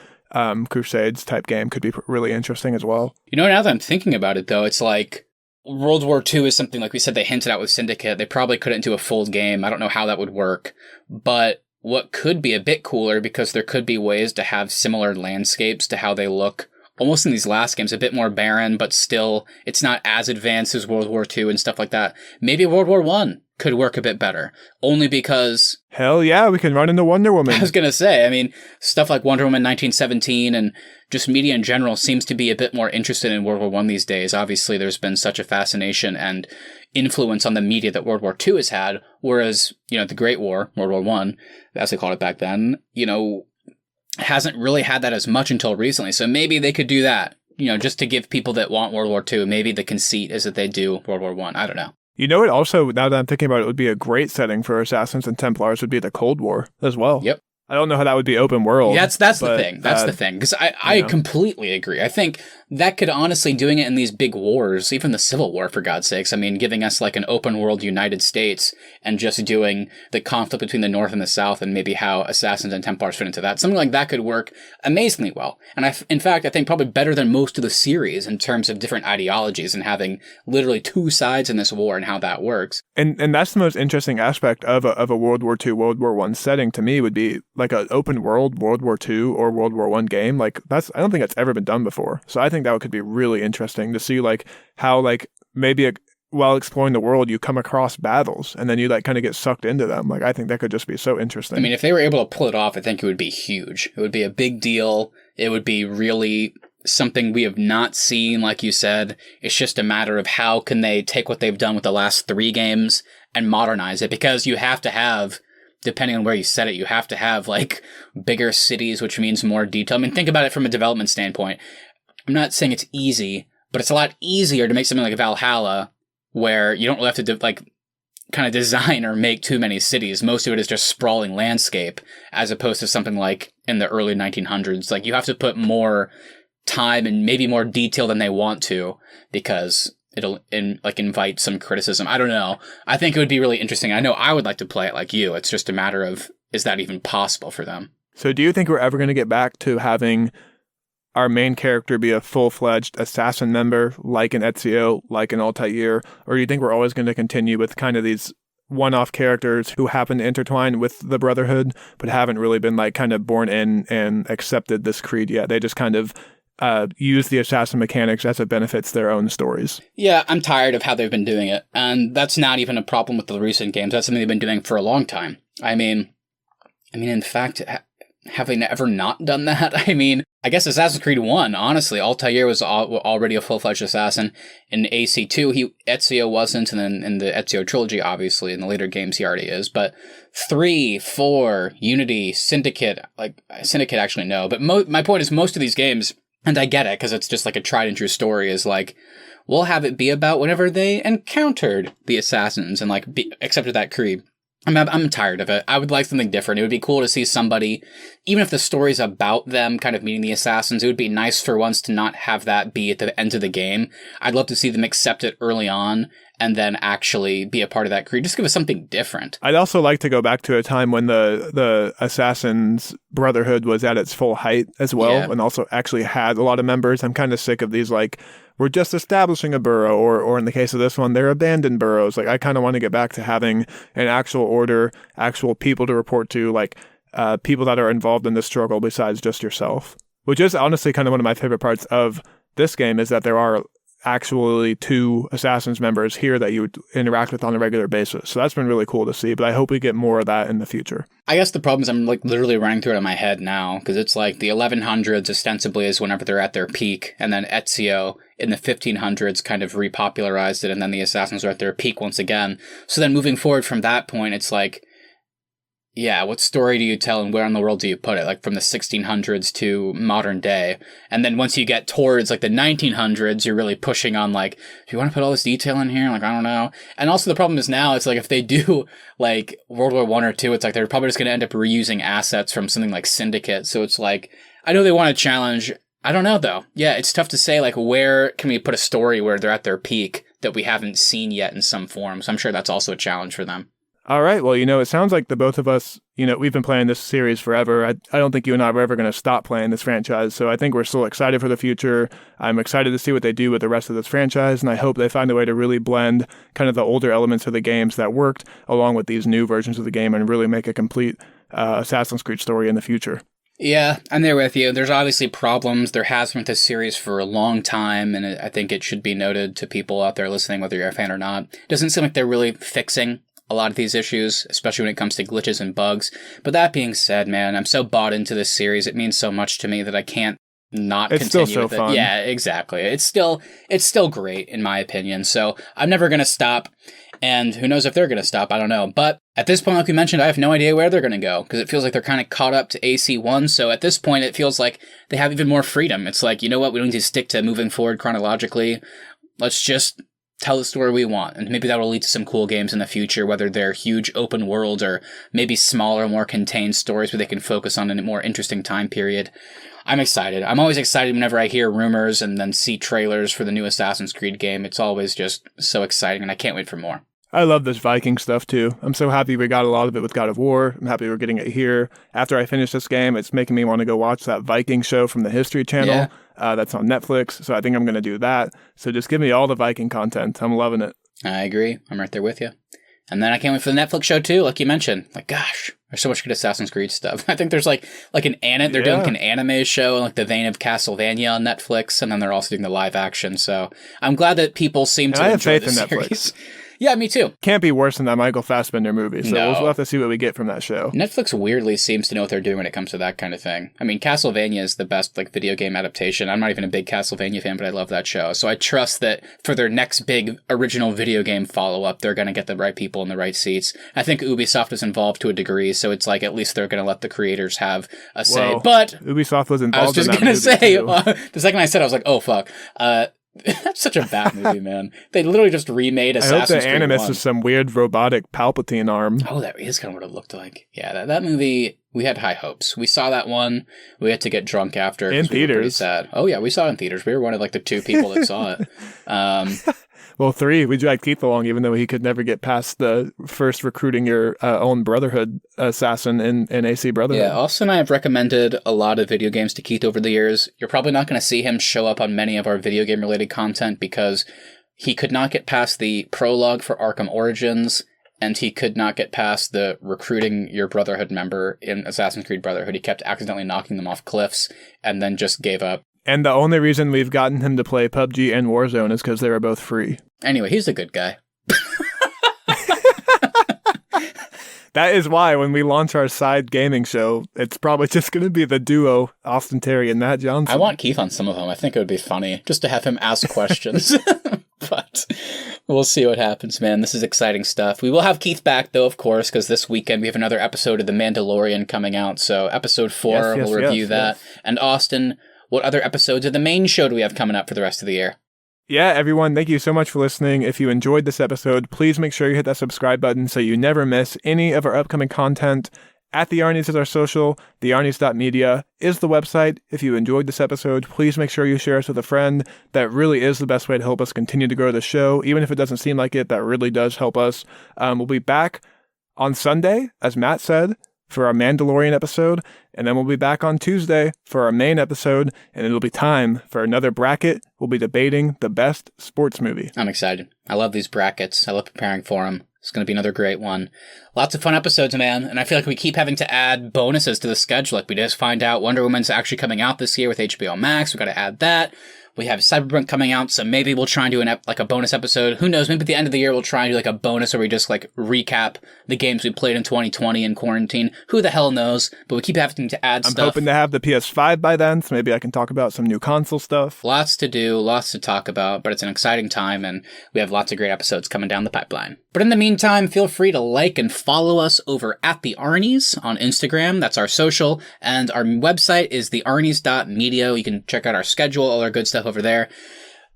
Crusades type game could be really interesting as well. You know, now that I'm thinking about it, though, it's like World War II is something, like we said, they hinted at with Syndicate. They probably couldn't do a full game. I don't know how that would work. But what could be a bit cooler, because there could be ways to have similar landscapes to how they look almost in these last games, a bit more barren, but still it's not as advanced as World War II and stuff like that. Maybe World War I could work a bit better, only because... Hell yeah, we can run into Wonder Woman. I was going to say, I mean, stuff like Wonder Woman 1917 and just media in general seems to be a bit more interested in World War I these days. Obviously, there's been such a fascination and influence on the media that World War II has had, whereas, you know, the Great War, World War I, as they called it back then, you know, hasn't really had that as much until recently. So maybe they could do that, you know, just to give people that want World War II, maybe the conceit is that they do World War I. I don't know. You know, it also, now that I'm thinking about it, would be a great setting for Assassins and Templars would be the Cold War as well. Yep. I don't know how that would be open world. That's the thing. That's the thing. Because I completely agree. I think that could honestly, doing it in these big wars, even the Civil War, for God's sakes, I mean, giving us like an open world United States and just doing the conflict between the North and the South and maybe how Assassins and Templars fit into that. Something like that could work amazingly well. And in fact, I think probably better than most of the series in terms of different ideologies and having literally two sides in this war and how that works. And that's the most interesting aspect of a World War II, World War I setting to me would be like an open world World War II or World War I game. Like I don't think that's ever been done before. So I think that could be really interesting to see like how like maybe while exploring the world you come across battles and then you like kind of get sucked into them. Like I think that could just be so interesting. I mean, if they were able to pull it off, I think it would be huge. It would be a big deal. It would be really something we have not seen, like you said. It's just a matter of how can they take what they've done with the last 3 games and modernize it, because you have to have, depending on where you set it, you have to have like bigger cities, which means more detail. I mean, think about it from a development standpoint. I'm not saying it's easy, but it's a lot easier to make something like Valhalla where you don't really have to kind of design or make too many cities. Most of it is just sprawling landscape, as opposed to something like in the early 1900s. Like you have to put more time and maybe more detail than they want to, because it'll invite some criticism. I don't know. I think it would be really interesting. I know I would like to play it like you. It's just a matter of, is that even possible for them? So do you think we're ever going to get back to having our main character be a full-fledged assassin member, like an Ezio, like an Altair, or do you think we're always going to continue with kind of these one-off characters who happen to intertwine with the Brotherhood, but haven't really been like kind of born in and accepted this creed yet? They just kind of use the assassin mechanics as it benefits their own stories. Yeah, I'm tired of how they've been doing it, and that's not even a problem with the recent games. That's something they've been doing for a long time. I mean, in fact, have they ever not done that? I mean, I guess Assassin's Creed 1, honestly, Altair was already a full-fledged assassin. In AC2, Ezio wasn't, and then in the Ezio trilogy, obviously, in the later games he already is. But 3, 4, Unity, Syndicate, Syndicate actually no. But my point is most of these games, and I get it, because it's just like a tried and true story, is like, we'll have it be about whenever they encountered the assassins and accepted that creed. I'm tired of it. I would like something different. It would be cool to see somebody, even if the story's about them kind of meeting the assassins, it would be nice for once to not have that be at the end of the game. I'd love to see them accept it early on and then actually be a part of that creed. Just give us something different. I'd also like to go back to a time when the Assassin's Brotherhood was at its full height as well, and also actually had a lot of members. I'm kind of sick of these, we're just establishing a borough, or in the case of this one, they're abandoned boroughs. I kind of want to get back to having an actual order, actual people to report to, people that are involved in this struggle besides just yourself. Which is honestly kind of one of my favorite parts of this game, is that there are actually 2 Assassins members here that you would interact with on a regular basis. So that's been really cool to see, but I hope we get more of that in the future. I guess the problem is I'm literally running through it in my head now, because it's the 1100s ostensibly is whenever they're at their peak, and then Ezio in the 1500s kind of repopularized it, and then the Assassins are at their peak once again. So then moving forward from that point, it's yeah, what story do you tell and where in the world do you put it? From the 1600s to modern day. And then once you get towards the 1900s, you're really pushing on do you want to put all this detail in here? I don't know. And also the problem is now it's if they do World War I or II, it's they're probably just going to end up reusing assets from something like Syndicate. So it's I know they want to challenge. I don't know though. Yeah, it's tough to say where can we put a story where they're at their peak that we haven't seen yet in some form. So I'm sure that's also a challenge for them. All right. Well, it sounds like the both of us, we've been playing this series forever. I don't think you and I are ever going to stop playing this franchise. So I think we're still excited for the future. I'm excited to see what they do with the rest of this franchise. And I hope they find a way to really blend kind of the older elements of the games that worked along with these new versions of the game and really make a complete Assassin's Creed story in the future. Yeah, I'm there with you. There's obviously problems. There has been with this series for a long time, and I think it should be noted to people out there listening, whether you're a fan or not. It doesn't seem like they're really fixing a lot of these issues, especially when it comes to glitches and bugs. But that being said, man, I'm so bought into this series. It means so much to me that I can't not continue still so with it. Fun. Yeah, exactly. It's still great in my opinion. So I'm never going to stop. And who knows if they're going to stop? I don't know. But at this point, like we mentioned, I have no idea where they're going to go because it feels like they're kind of caught up to AC1. So at this point, it feels like they have even more freedom. It's like, you know what? We don't need to stick to moving forward chronologically. Let's just tell the story we want. And maybe that will lead to some cool games in the future, whether they're huge open world or maybe smaller, more contained stories where they can focus on a more interesting time period. I'm excited. I'm always excited whenever I hear rumors and then see trailers for the new Assassin's Creed game. It's always just so exciting, and I can't wait for more. I love this Viking stuff, too. I'm so happy we got a lot of it with God of War. I'm happy we're getting it here. After I finish this game, it's making me want to go watch that Viking show from the History Channel. Yeah. That's on Netflix, so I think I'm going to do that. So just give me all the Viking content. I'm loving it. I agree. I'm right there with you. And then I can't wait for the Netflix show, too, like you mentioned. Like, gosh, there's so much good Assassin's Creed stuff. I think there's they're doing like an anime show in like the vein of Castlevania on Netflix, and then they're also doing the live action. So I'm glad that people seem to enjoy the series. Netflix. Yeah, me too. Can't be worse than that Michael Fassbender movie, so we'll have to see what we get from that show. Netflix weirdly seems to know what they're doing when it comes to that kind of thing. I mean, Castlevania is the best video game adaptation. I'm not even a big Castlevania fan, but I love that show. So I trust that for their next big original video game follow-up, they're going to get the right people in the right seats. I think Ubisoft is involved to a degree, so it's like at least they're going to let the creators have a say. Whoa. But Ubisoft was involved in that movie. I was just going to say, the second I said it, I was like, oh, fuck. That's such a bad movie, man. They literally just remade Assassin's Creed 1. I hope the Animus is some weird robotic Palpatine arm. Oh, that is kind of what it looked like. Yeah, that movie, we had high hopes. We saw that one. We had to get drunk after. In theaters. We were pretty sad. Oh, yeah, we saw it in theaters. We were one of the two people that saw it. Well, 3, we dragged Keith along, even though he could never get past the first recruiting your own Brotherhood assassin in AC Brotherhood. Yeah, Austin and I have recommended a lot of video games to Keith over the years. You're probably not going to see him show up on many of our video game related content because he could not get past the prologue for Arkham Origins, and he could not get past the recruiting your Brotherhood member in Assassin's Creed Brotherhood. He kept accidentally knocking them off cliffs and then just gave up. And the only reason we've gotten him to play PUBG and Warzone is because they were both free. Anyway, he's a good guy. That is why when we launch our side gaming show, it's probably just going to be the duo, Austin Terry and Matt Johnson. I want Keith on some of them. I think it would be funny just to have him ask questions. But we'll see what happens, man. This is exciting stuff. We will have Keith back, though, of course, because this weekend we have another episode of The Mandalorian coming out. So episode 4, we'll review that. Yes. And Austin, what other episodes of the main show do we have coming up for the rest of the year? Yeah, everyone, thank you so much for listening. If you enjoyed this episode, please make sure you hit that subscribe button so you never miss any of our upcoming content. At The Arnies is our social. TheArnies.media is the website. If you enjoyed this episode, please make sure you share us with a friend. That really is the best way to help us continue to grow the show. Even if it doesn't seem like it, that really does help us. We'll be back on Sunday, as Matt said, for our Mandalorian episode, and then we'll be back on Tuesday for our main episode, and it'll be time for another bracket. We'll be debating the best sports movie. I'm excited. I love these brackets. I love preparing for them. It's going to be another great one. Lots of fun episodes, man, and I feel like we keep having to add bonuses to the schedule. Like we just find out Wonder Woman's actually coming out this year with HBO Max. We got to add that. We have Cyberpunk coming out, so maybe we'll try and do a bonus episode. Who knows? Maybe at the end of the year we'll try and do like a bonus where we just like recap the games we played in 2020 in quarantine. Who the hell knows? But we keep having to add stuff. I'm hoping to have the PS5 by then, so maybe I can talk about some new console stuff. Lots to do, lots to talk about, but it's an exciting time, and we have lots of great episodes coming down the pipeline. But in the meantime, feel free to like and follow us over at The Arnies on Instagram. That's our social, and our website is thearnies.media. You can check out our schedule, all our good stuff over there.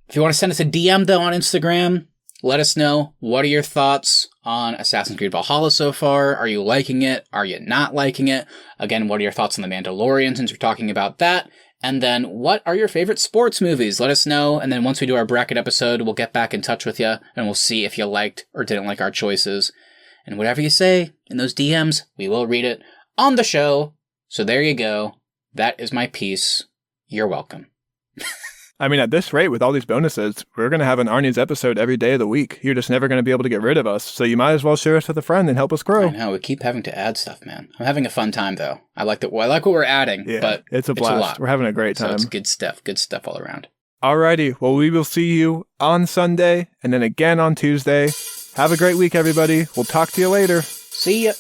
If you want to send us a DM, though, on Instagram, let us know, what are your thoughts on Assassin's Creed Valhalla so far? Are you liking it? Are you not liking it? Again, what are your thoughts on The Mandalorian, since we're talking about that? And then, what are your favorite sports movies? Let us know, and then once we do our bracket episode, we'll get back in touch with you, and we'll see if you liked or didn't like our choices. And whatever you say in those DMs, we will read it on the show. So there you go. That is my piece. You're welcome. I mean, at this rate, with all these bonuses, we're going to have an Arnies episode every day of the week. You're just never going to be able to get rid of us, so you might as well share us with a friend and help us grow. I know, we keep having to add stuff, man. I'm having a fun time, though. I like what we're adding, but it's a blast. Lot. We're having a great time. So it's good stuff all around. Alrighty, well, we will see you on Sunday, and then again on Tuesday. Have a great week, everybody. We'll talk to you later. See ya.